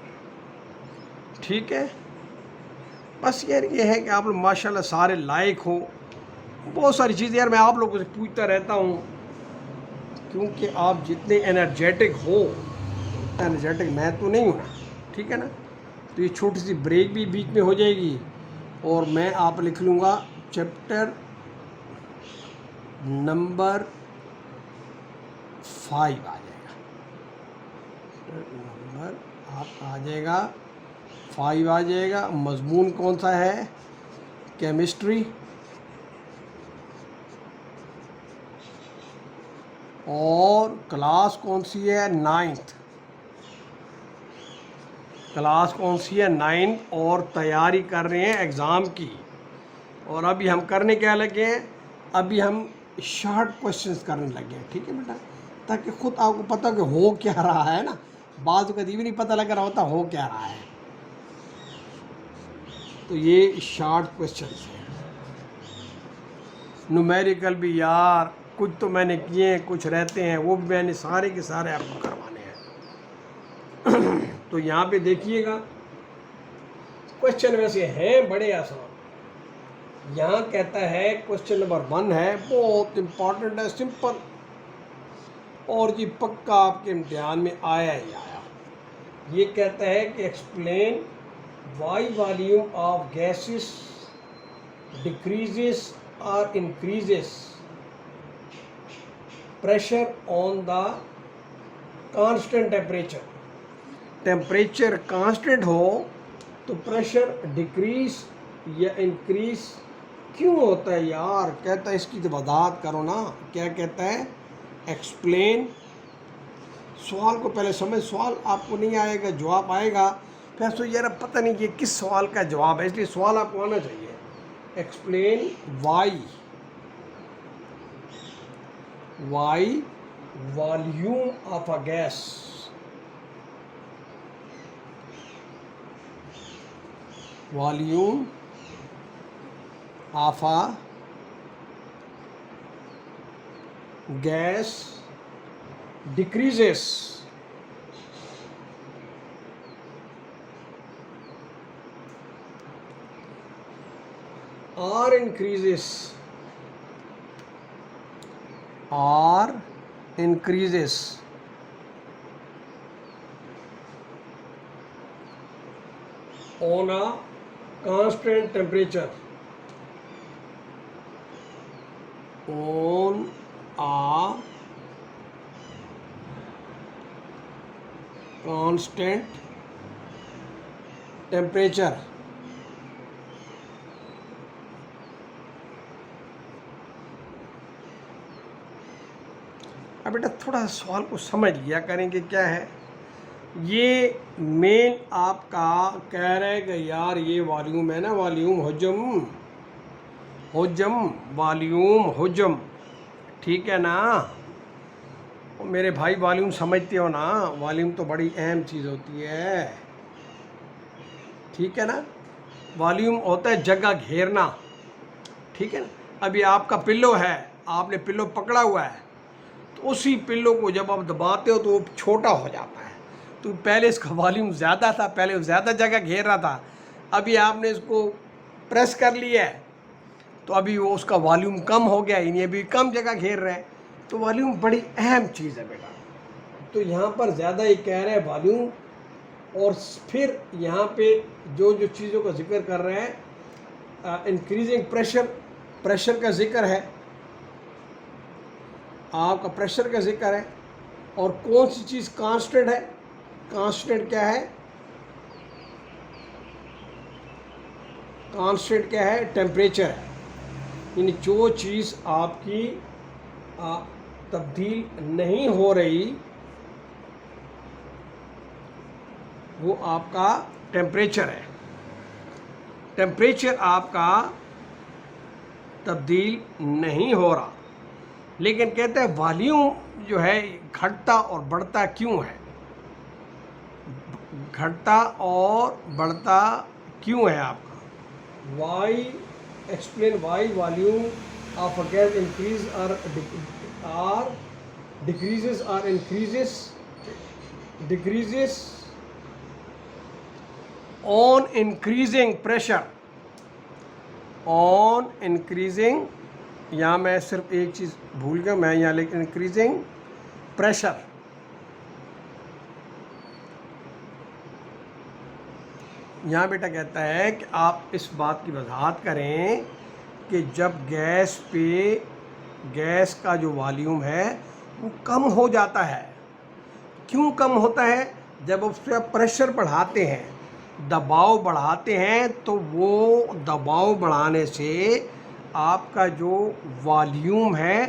ठीक है। बस यार ये है कि आप लोग माशाल्लाह सारे लायक हो। बहुत सारी चीज़ें यार मैं आप लोगों से पूछता रहता हूँ क्योंकि आप जितने एनर्जेटिक हो, एनर्जेटिक मैं तो नहीं हूँ ना, ठीक है ना। तो ये छोटी सी ब्रेक भी बीच में हो जाएगी और मैं आप लिख लूँगा चैप्टर नंबर 5 आ जाएगा, नंबर आप आ जाएगा 5 आ जाएगा। मजमून कौन सा है? केमिस्ट्री। और क्लास कौन सी है? 9th क्लास कौन सी है? 9th। और तैयारी कर रहे हैं एग्ज़ाम की। और अभी हम करने क्या लगे हैं? अभी हम शॉर्ट क्वेश्चंस करने लगे हैं, ठीक है बेटा, ताकि खुद आपको पता कि हो क्या रहा है ना। बाज़ कभी भी नहीं पता लग रहा होता हो क्या रहा है। तो ये शॉर्ट क्वेश्चंस हैं। न्यूमेरिकल भी यार कुछ तो मैंने किए हैं, कुछ रहते हैं, वो भी मैंने सारे के सारे आपको करवाने हैं। तो यहाँ पे देखिएगा क्वेश्चन वैसे हैं बड़े आसान। यहाँ कहता है क्वेश्चन नंबर 1 है, बहुत इम्पॉर्टेंट है, सिंपल और जी पक्का आपके इम्तिहान में आया ही आया। ये कहता है कि explain why volume of gases decreases और increases pressure on the constant temperature। Temperature constant हो तो प्रेशर डिक्रीज या इंक्रीज क्यों होता है यार? कहता है इसकी तो वजाहत करो ना। क्या कहता है? एक्सप्लेन। सवाल को पहले समझ, सवाल आपको नहीं आएगा जवाब आएगा, फिर तो यार पता नहीं कि किस सवाल का जवाब है, इसलिए सवाल आपको आना चाहिए। Explain why volume of a gas, volume of a gas decreases or increases on a constant temperature, on a constant temperature। अब बेटा थोड़ा सा सवाल को समझ लिया करेंगे क्या है। ये मेन आपका कह रहे हैं कि यार ये वॉल्यूम है ना, वॉल्यूम हुजम, हुजम वॉल्यूम हुजम, ठीक है ना। मेरे भाई वॉल्यूम समझते हो ना, वॉल्यूम तो बड़ी अहम चीज़ होती है, ठीक है ना। वॉल्यूम होता है जगह घेरना, ठीक है ना। अभी आपका पिल्लो है, आपने पिल्लो पकड़ा हुआ है, तो उसी पिल्लो को जब आप दबाते हो तो वो छोटा हो जाता है। तो पहले इसका वॉल्यूम ज़्यादा था, पहले वो ज़्यादा जगह घेर रहा था, अभी आपने इसको प्रेस कर लिया है तो अभी वो उसका वॉल्यूम कम हो गया, यानी अभी कम जगह घेर रहा है। तो वॉल्यूम बड़ी अहम चीज़ है बेटा। तो यहाँ पर ज़्यादा ये कह रहे हैं वॉल्यूम, और फिर यहाँ पे जो जो चीज़ों का जिक्र कर रहे हैं, इंक्रीजिंग प्रेशर, प्रेशर का जिक्र है, आपका प्रेशर का जिक्र है। और कौन सी चीज़ कांस्टेंट है, कांस्टेंट क्या है, कांस्टेंट क्या है, टेम्परेचर है। यानी जो चीज़ आपकी तब्दील नहीं हो रही वो आपका टेम्परेचर है। टेम्परेचर आपका तब्दील नहीं हो रहा, लेकिन कहते हैं वॉल्यूम जो है घटता और बढ़ता क्यों है, घटता और बढ़ता क्यों है आपका। Why, explain why volume of a gas increase और डिक्रीजेस और increases, decreases on increasing pressure, on increasing, यहाँ मैं सिर्फ एक चीज़ भूल गया मैं यहाँ, लेकिन इंक्रीजिंग प्रेशर, यहाँ बेटा कहता है कि आप इस बात की वजाहत करें कि जब गैस पे, गैस का जो वॉल्यूम है वो कम हो जाता है। क्यों कम होता है, जब उस पर प्रेशर बढ़ाते हैं, दबाव बढ़ाते हैं, तो वो दबाव बढ़ाने से आपका जो वॉल्यूम है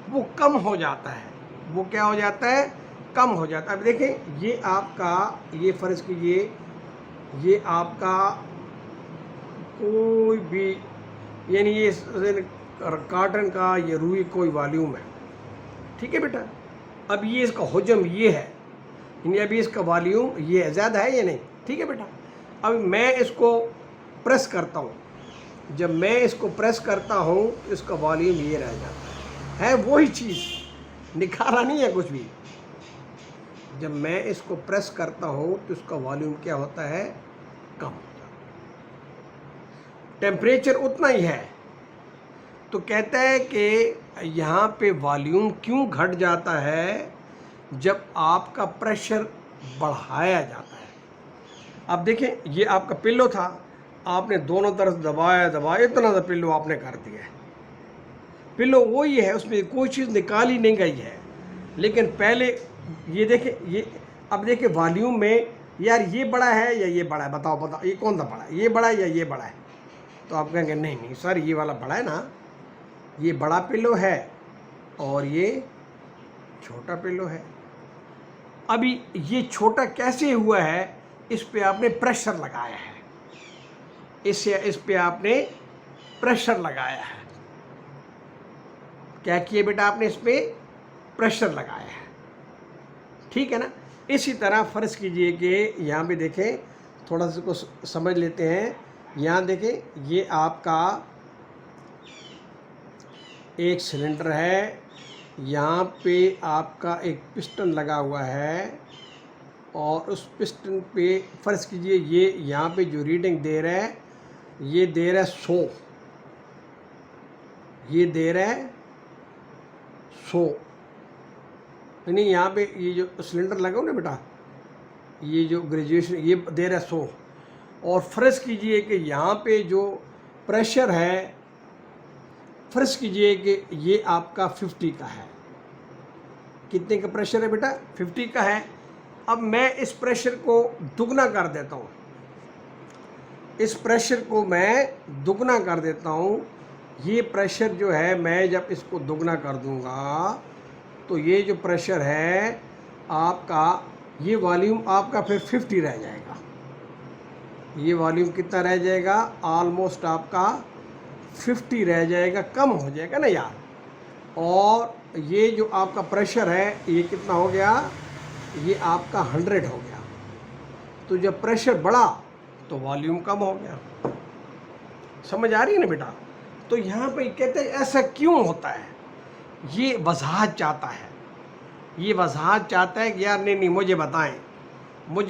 वो कम हो जाता है। वो क्या हो जाता है, कम हो जाता है। अब देखें ये आपका, ये फ़र्ज़ कीजिए ये आपका कोई भी, यानी ये कॉटन का, ये रुई कोई वॉल्यूम है, ठीक है बेटा। अब ये इसका हुजम ये है, यानी अभी इसका वॉल्यूम ये ज़्यादा है या नहीं, ठीक है बेटा। अब मैं इसको प्रेस करता हूँ, जब मैं इसको प्रेस करता हूँ तो इसका वॉल्यूम ये रह जाता है वही चीज़, निखारा नहीं है कुछ भी। जब मैं इसको प्रेस करता हूँ तो इसका वॉल्यूम क्या होता है, कम हो जाता है। टेम्परेचर उतना ही है। तो कहता है कि यहाँ पे वॉल्यूम क्यों घट जाता है, जब आपका प्रेशर बढ़ाया जाता है। अब देखें ये आपका पिल्लो था, आपने दोनों तरफ दबाया दबाया, इतना सा पिल्लो आपने कर दिया है। पिल्लो वही है, उसमें कोई चीज़ निकाली नहीं गई है। लेकिन पहले ये देखें, ये अब देखें वॉल्यूम में, यार ये बड़ा है या ये बड़ा है, बताओ बताओ ये कौन सा बड़ा है, ये बड़ा है या ये बड़ा है। तो आप कहेंगे नहीं नहीं सर ये वाला बड़ा है ना, ये बड़ा पिल्लो है और ये छोटा पिल्लो है। अभी ये छोटा कैसे हुआ है, इस पे आपने प्रेशर लगाया है, इस पे आपने प्रेशर लगाया है। क्या किए बेटा आपने, इस पे प्रेशर लगाया है, ठीक है ना। इसी तरह फ़र्ज़ कीजिए कि यहाँ पे देखें, थोड़ा सा को समझ लेते हैं। यहाँ देखें ये आपका एक सिलेंडर है, यहाँ पे आपका एक पिस्टन लगा हुआ है, और उस पिस्टन पे फ़र्ज़ कीजिए ये यहाँ पे जो रीडिंग दे रहा है, ये दे रहा है 100, ये दे रहा है 100, यानी यहाँ पे ये जो सिलेंडर लगा हो ना बेटा, ये जो ग्रेजुएशन ये दे रहा है 100। और फ़र्ज़ कीजिए कि यहाँ पे जो प्रेशर है, फ़र्ज़ कीजिए कि ये आपका 50 का है। कितने का प्रेशर है बेटा, 50 का है। अब मैं इस प्रेशर को दुगना कर देता हूँ, इस प्रेशर को मैं दुगना कर देता हूँ। ये प्रेशर जो है मैं जब इसको दुगना कर दूँगा तो ये जो प्रेशर है आपका ये वॉल्यूम आपका फिर 50 रह जाएगा। ये वॉल्यूम कितना रह जाएगा? ऑलमोस्ट आपका 50 रह जाएगा, कम हो जाएगा ना यार। और ये जो आपका प्रेशर है ये कितना हो गया? ये आपका 100 हो गया। तो जब प्रेशर बढ़ा तो वॉल्यूम कम हो गया। समझ आ रही है ना बेटा? तो यहाँ पे कहते हैं ऐसा क्यों होता है, ये वजाहत चाहता है। ये वजाहत चाहता है कि यार नहीं मुझे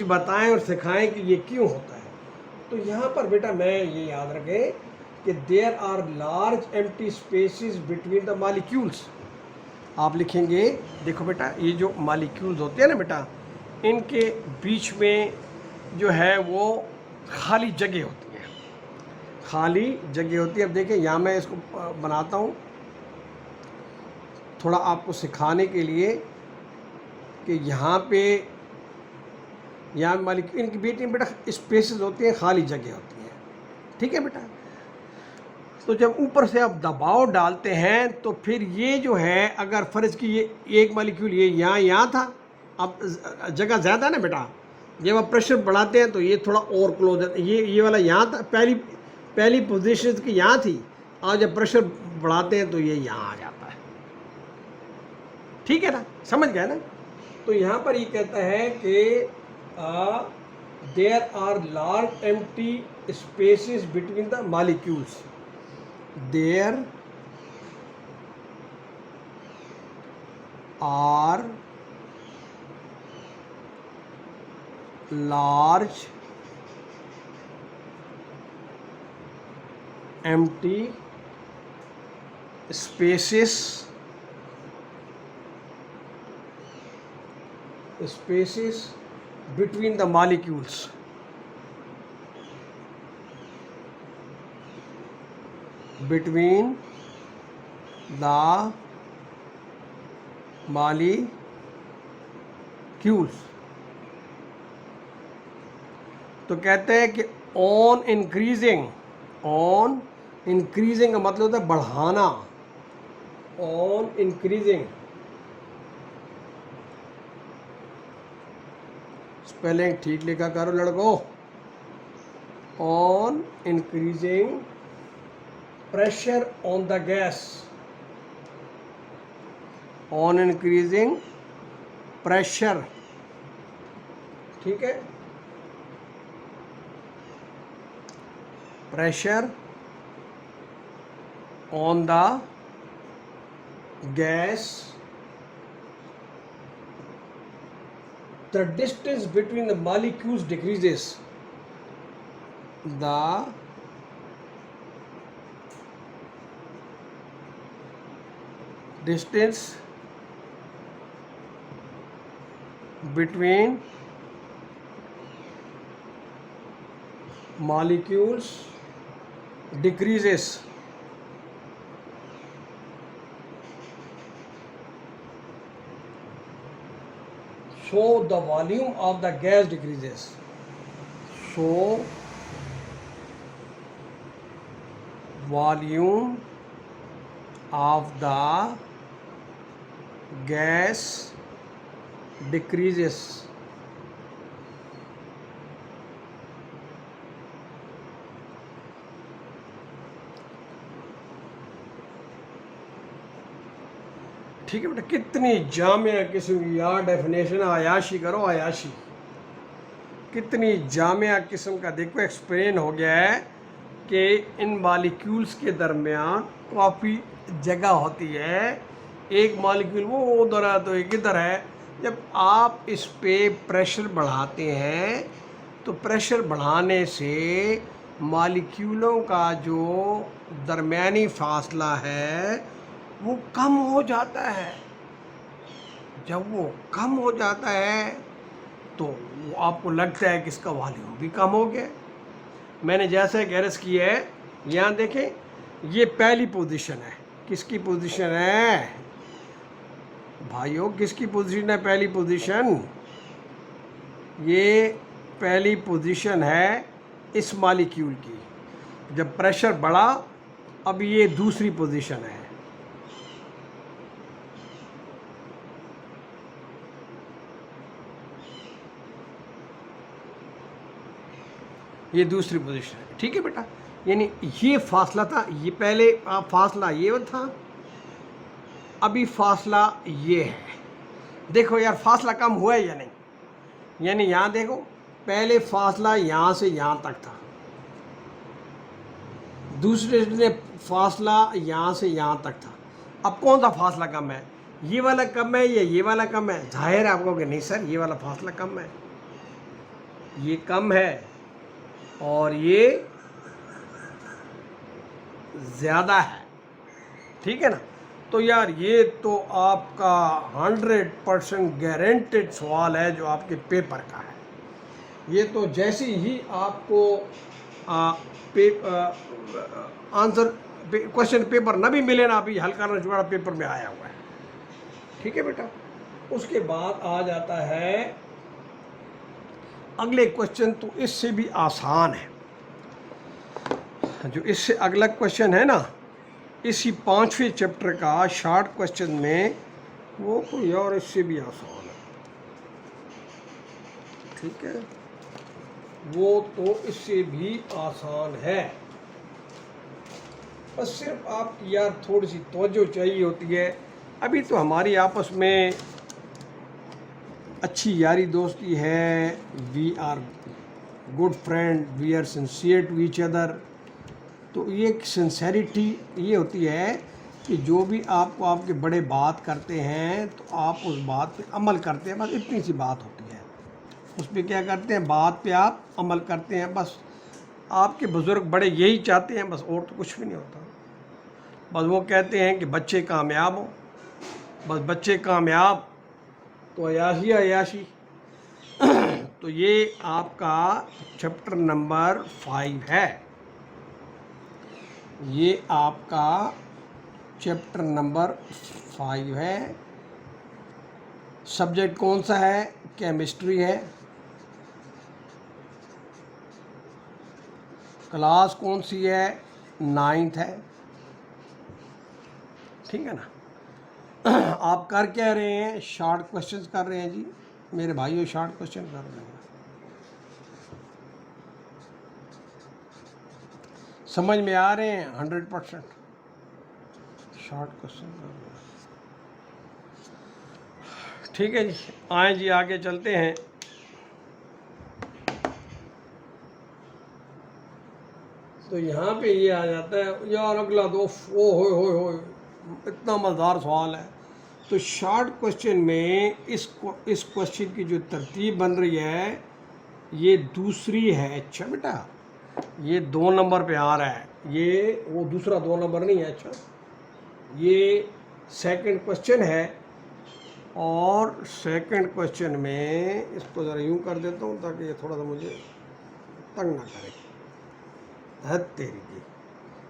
बताएं और सिखाएं कि ये क्यों होता है। तो यहाँ पर बेटा मैं ये याद रखें कि there are large empty spaces between the molecules. आप लिखेंगे, देखो बेटा ये जो मॉलिक्यूल्स होते हैं ना बेटा, इनके बीच में जो है वो खाली जगह होती है, खाली जगह होती है। अब देखिए यहाँ मैं इसको बनाता हूँ थोड़ा आपको सिखाने के लिए कि यहाँ मॉलिक्यूल इनके बीच में बेटा स्पेसेस होती हैं, खाली जगह होती है। ठीक है बेटा? तो जब ऊपर से आप दबाव डालते हैं तो फिर ये जो है, अगर फ़र्ज़ की ये एक मॉलिक्यूल ये यहाँ था, अब जगह ज़्यादा ना बेटा, जब आप प्रेशर बढ़ाते हैं तो ये थोड़ा और क्लोज है। ये वाला यहाँ था, पहली पोजीशन की यहाँ थी, और जब प्रेशर बढ़ाते हैं तो ये यहाँ आ जाता है। ठीक है ना? समझ गए ना? तो यहाँ पर ये कहता है कि there are large empty spaces between the molecules. There are large empty spaces between the molecules. Between the molecules. तो कहते हैं कि ऑन इंक्रीजिंग का मतलब होता है बढ़ाना। ऑन इंक्रीजिंग, स्पेलिंग ठीक लिखा करो लड़कों। On increasing pressure on the gas, on increasing pressure. ठीक है? pressure on the gas, the distance between the molecules decreases. The distance between molecules decreases. So the volume of the gas decreases. So volume of the gas decreases. ठीक है बेटा? कितनी जामिया किस्म की यार definition, आयाशी करो आयाशी। कितनी जामिया किस्म का देखो एक्सप्लेन हो गया है कि इन मॉलिक्यूल्स के दरमियान काफ़ी जगह होती है। एक मॉलिक्यूल वो उधर है तो एक इधर है। जब आप इस पे प्रेशर बढ़ाते हैं तो प्रेशर बढ़ाने से मॉलिक्यूलों का जो दरमियानी फासला है वो कम हो जाता है। जब वो कम हो जाता है तो आपको लगता है कि इसका वॉल्यूम भी कम हो गया। मैंने जैसे गैरेज किया है, यहाँ देखें ये पहली पोजीशन है। किसकी पोजीशन है भाइयों? किसकी पोजीशन है? पहली पोजीशन, ये पहली पोजीशन है इस मॉलिक्यूल की। जब प्रेशर बढ़ा अब ये दूसरी पोजीशन है। ये दूसरी पोजीशन है। ठीक है बेटा, यानी ये फासला था, ये पहले फासला ये था, अभी फासला ये है। देखो यार फासला कम हुआ है या नहीं, यानी यहाँ देखो पहले फासला यहाँ से यहाँ तक था, दूसरे ने फासला यहाँ से यहाँ तक था। अब कौन सा फासला कम है, ये वाला कम है या ये वाला कम है? जाहिर है आपको कि नहीं सर ये वाला फासला कम है, ये कम है और ये ज़्यादा है। ठीक है ना, तो यार ये तो आपका 100% गारंटेड सवाल है जो आपके पेपर का है। ये तो जैसे ही आपको आंसर क्वेश्चन पेपर ना भी मिले ना, अभी हल्का ना जुड़ा पेपर में आया हुआ है। ठीक है बेटा, उसके बाद आ जाता है अगले क्वेश्चन, तो इससे भी आसान है। जो इससे अगला क्वेश्चन है ना, इसी 5वें चैप्टर का शॉर्ट क्वेश्चन में, वो कोई और इससे भी आसान है। ठीक है, वो तो इससे भी आसान है, बस सिर्फ आपकी यार थोड़ी सी तवज्जो चाहिए होती है। अभी तो हमारी आपस में अच्छी यारी दोस्ती है, we are good friend, we are sincere to each other. तो ये सिंसेरिटी ये होती है कि जो भी आपको आपके बड़े बात करते हैं तो आप उस बात पे अमल करते हैं, बस इतनी सी बात होती है। उस पर क्या करते हैं, बात पे आप अमल करते हैं, बस आपके बुज़ुर्ग बड़े यही चाहते हैं, बस और तो कुछ भी नहीं होता। बस वो कहते हैं कि बच्चे कामयाब हो, बस बच्चे कामयाब तो अयाशी अयाशी। तो ये आपका चैप्टर नंबर 5 है, ये आपका चैप्टर नंबर 5 है। सब्जेक्ट कौन सा है, केमिस्ट्री है। क्लास कौन सी है, 9th है। ठीक है ना। आप कर क्या रहे हैं, शॉर्ट क्वेश्चंस कर रहे हैं जी मेरे भाइयों, शॉर्ट क्वेश्चन कर रहे हैं। समझ में आ रहे हैं, 100% शॉर्ट क्वेश्चन कर रहे हैं। ठीक है जी, आए जी आगे चलते हैं। तो यहाँ पे ये आ जाता है यार अगला दो, ओ हो इतना मज़ेदार सवाल है। तो शॉर्ट क्वेश्चन में इस क्वेश्चन की जो तरतीब बन रही है ये दूसरी है। अच्छा बेटा, ये 2 नंबर पे आ रहा है, ये वो दूसरा 2 नंबर नहीं है। अच्छा, ये सेकंड क्वेश्चन है, और सेकंड क्वेश्चन में इसको ज़रा यूँ कर देता हूँ ताकि ये थोड़ा सा मुझे तंग ना करे। हद तेरी की।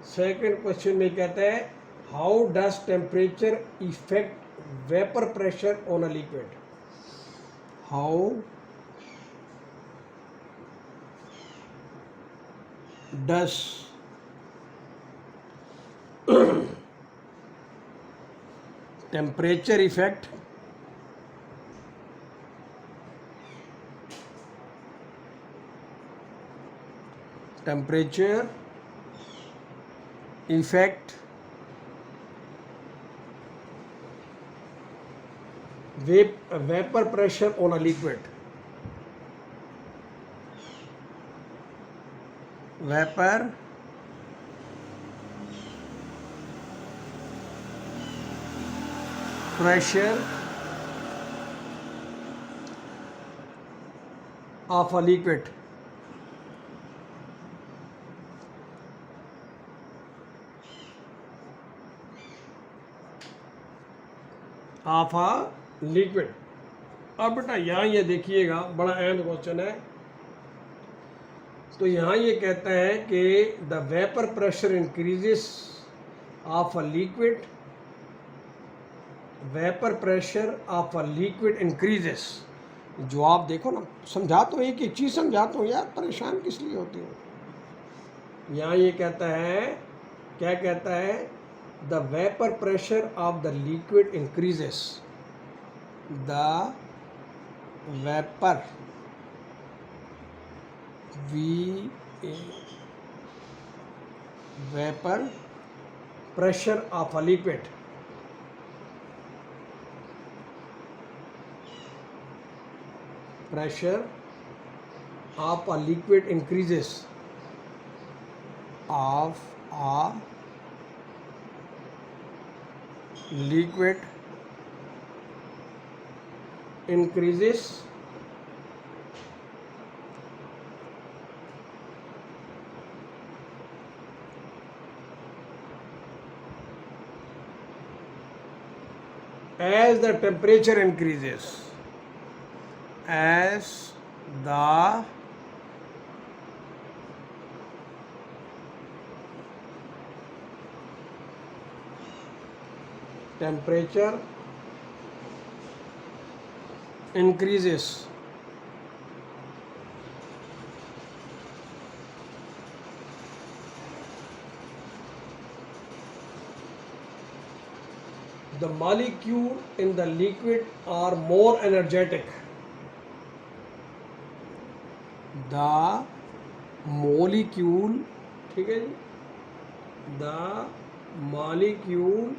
सेकंड क्वेश्चन में कहता है how does temperature effect vapour pressure on a liquid. How does temperature effect temperature effect vapor pressure on a liquid. Vapor pressure of a liquid. Of a liquid. अब बेटा यहाँ ये देखिएगा, बड़ा अहम क्वेश्चन है। तो यहाँ ये कहता है कि the vapour pressure increases of a liquid, vapour pressure of a liquid increases. जवाब देखो ना, समझा तो एक एक चीज़ समझाता हूँ यार, परेशान किस लिए होती हो। यहाँ ये कहता है, क्या कहता है, the vapor pressure of the liquid increases, the vapor vapour pressure of a liquid pressure of a liquid increases of a liquid increases as the temperature increases, as the temperature increases, the molecule in the liquid are more energetic. The molecule, ठीक है जी, the molecule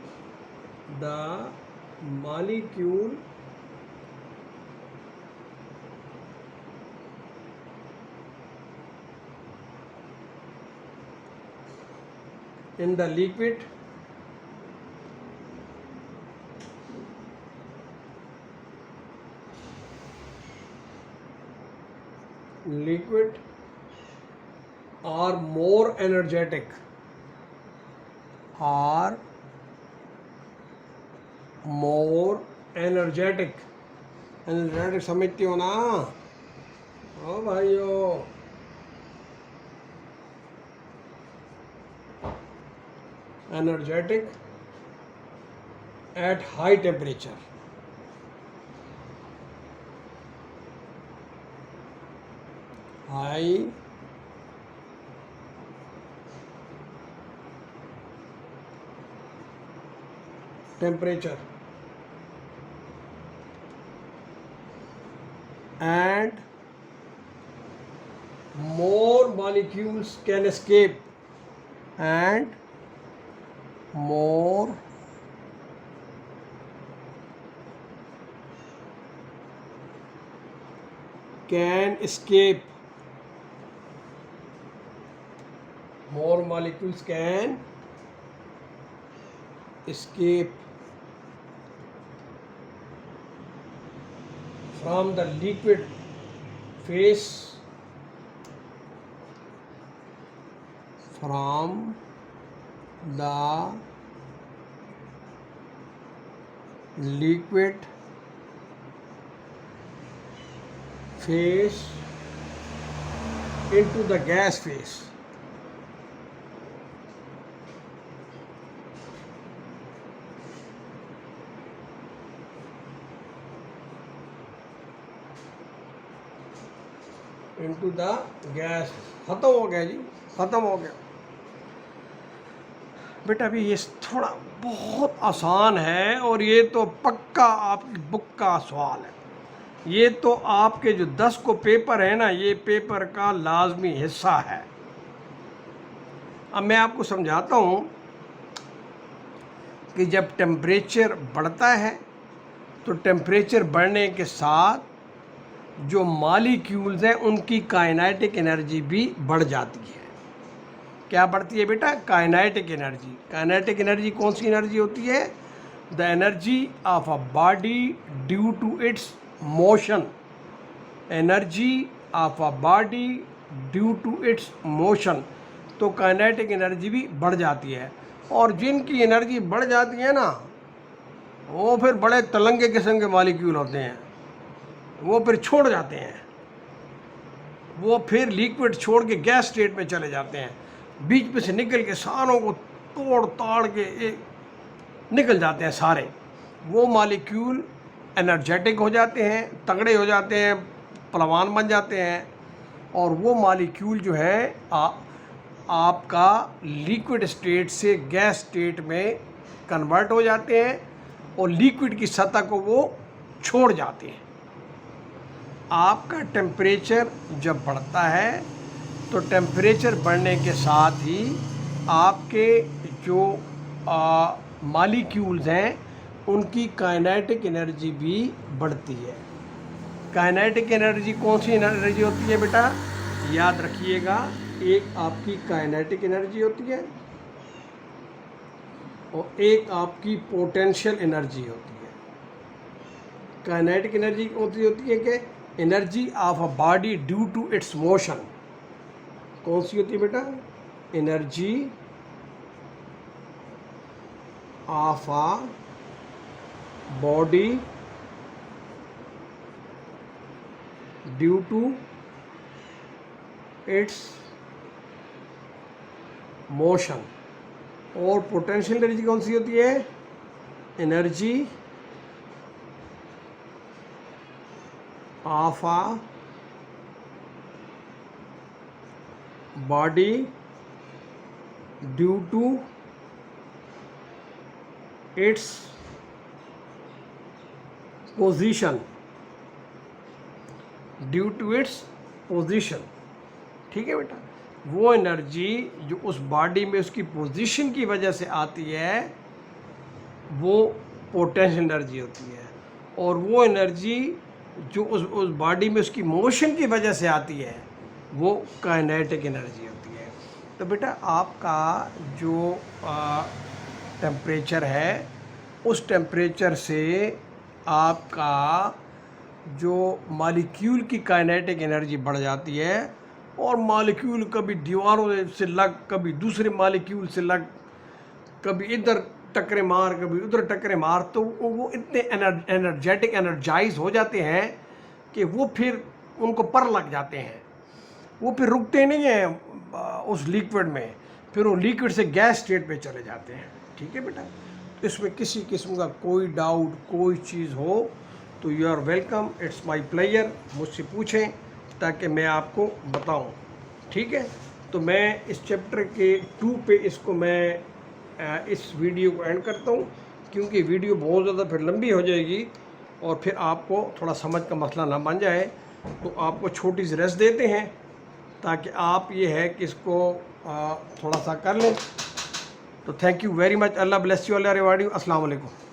in the liquid are more energetic, are more energetic. Energetic समझती हो ना ओ भाइयों? energetic at high temperature. High temperature and more molecules can escape, and more can escape, more molecules can escape from the liquid phase, from the liquid phase into the gas phase. into the gas. खत्म हो गया जी, खत्म हो गया बेटा। अभी ये थोड़ा बहुत आसान है और ये तो पक्का आपकी बुक का सवाल है। ये तो आपके जो 10 को पेपर है ना, ये पेपर का लाजमी हिस्सा है। अब मैं आपको समझाता हूँ कि जब टेम्परेचर बढ़ता है तो टेम्परेचर बढ़ने के साथ जो मॉलिक्यूल्स हैं उनकी काइनेटिक एनर्जी भी बढ़ जाती है। क्या बढ़ती है बेटा? Kinetic energy. काइनेटिक एनर्जी कौन सी एनर्जी होती है? The energy of a body due to its motion. Energy of a body due to its motion. तो काइनेटिक एनर्जी भी बढ़ जाती है। और जिनकी एनर्जी बढ़ जाती है ना, वो फिर बड़े तलंगे किस्म के मॉलिक्यूल होते हैं, वो फिर छोड़ जाते हैं, वो फिर लिक्विड छोड़ के गैस स्टेट में चले जाते हैं। बीच में से निकल के सारों को तोड़ ताड़ के निकल जाते हैं सारे। वो मॉलिक्यूल एनर्जेटिक हो जाते हैं, तगड़े हो जाते हैं, पलवान बन जाते हैं। और वो मॉलिक्यूल जो है आपका लिक्विड स्टेट से गैस स्टेट में कन्वर्ट हो जाते हैं और लिक्विड की सतह को वो छोड़ जाते हैं। आपका टेम्परेचर जब बढ़ता है तो टेम्परेचर बढ़ने के साथ ही आपके जो मॉलिक्यूल्स हैं उनकी काइनेटिक एनर्जी भी बढ़ती है। काइनेटिक एनर्जी कौन सी एनर्जी होती है बेटा, याद रखिएगा, एक आपकी काइनेटिक एनर्जी होती है और एक आपकी पोटेंशियल एनर्जी होती है। काइनेटिक एनर्जी कौन सी होती है कि energy of a body due to its motion. कौन सी होती है बेटा, energy of a body due to its motion. और पोटेंशियल एनर्जी कौन सी होती है, energy of a body due to its position, due to its position. ठीक है बेटा, वो एनर्जी जो उस बॉडी में उसकी पोजीशन की वजह से आती है वो पोटेंशियल एनर्जी होती है, और वो एनर्जी जो उस बॉडी में उसकी मोशन की वजह से आती है वो काइनेटिक एनर्जी होती है। तो बेटा आपका जो टेम्परेचर है उस टेम्परेचर से आपका जो मॉलिक्यूल की काइनेटिक एनर्जी बढ़ जाती है, और मॉलिक्यूल कभी दीवारों से लग, कभी दूसरे मॉलिक्यूल से लग, कभी इधर टकरे मार, कभी उधर टकरे मार, तो वो इतने एनर्जेटिक एनर्जाइज हो जाते हैं कि वो फिर उनको पर लग जाते हैं, वो फिर रुकते नहीं हैं उस लिक्विड में, फिर वो लिक्विड से गैस स्टेट पे चले जाते हैं। ठीक है बेटा, तो इसमें किसी किस्म का कोई डाउट, कोई चीज़ हो तो you are welcome, it's my pleasure, मुझसे पूछें ताकि मैं आपको बताऊं। ठीक है, तो मैं इस चैप्टर के 2 पे इसको मैं इस वीडियो को एंड करता हूं, क्योंकि वीडियो बहुत ज़्यादा फिर लंबी हो जाएगी और फिर आपको थोड़ा समझ का मसला ना बन जाए, तो आपको छोटी सी रेस्ट देते हैं ताकि आप ये है कि इसको थोड़ा सा कर लें। तो thank you very much, Allah bless you, Allah reward you, अस्सलाम वालेकुम।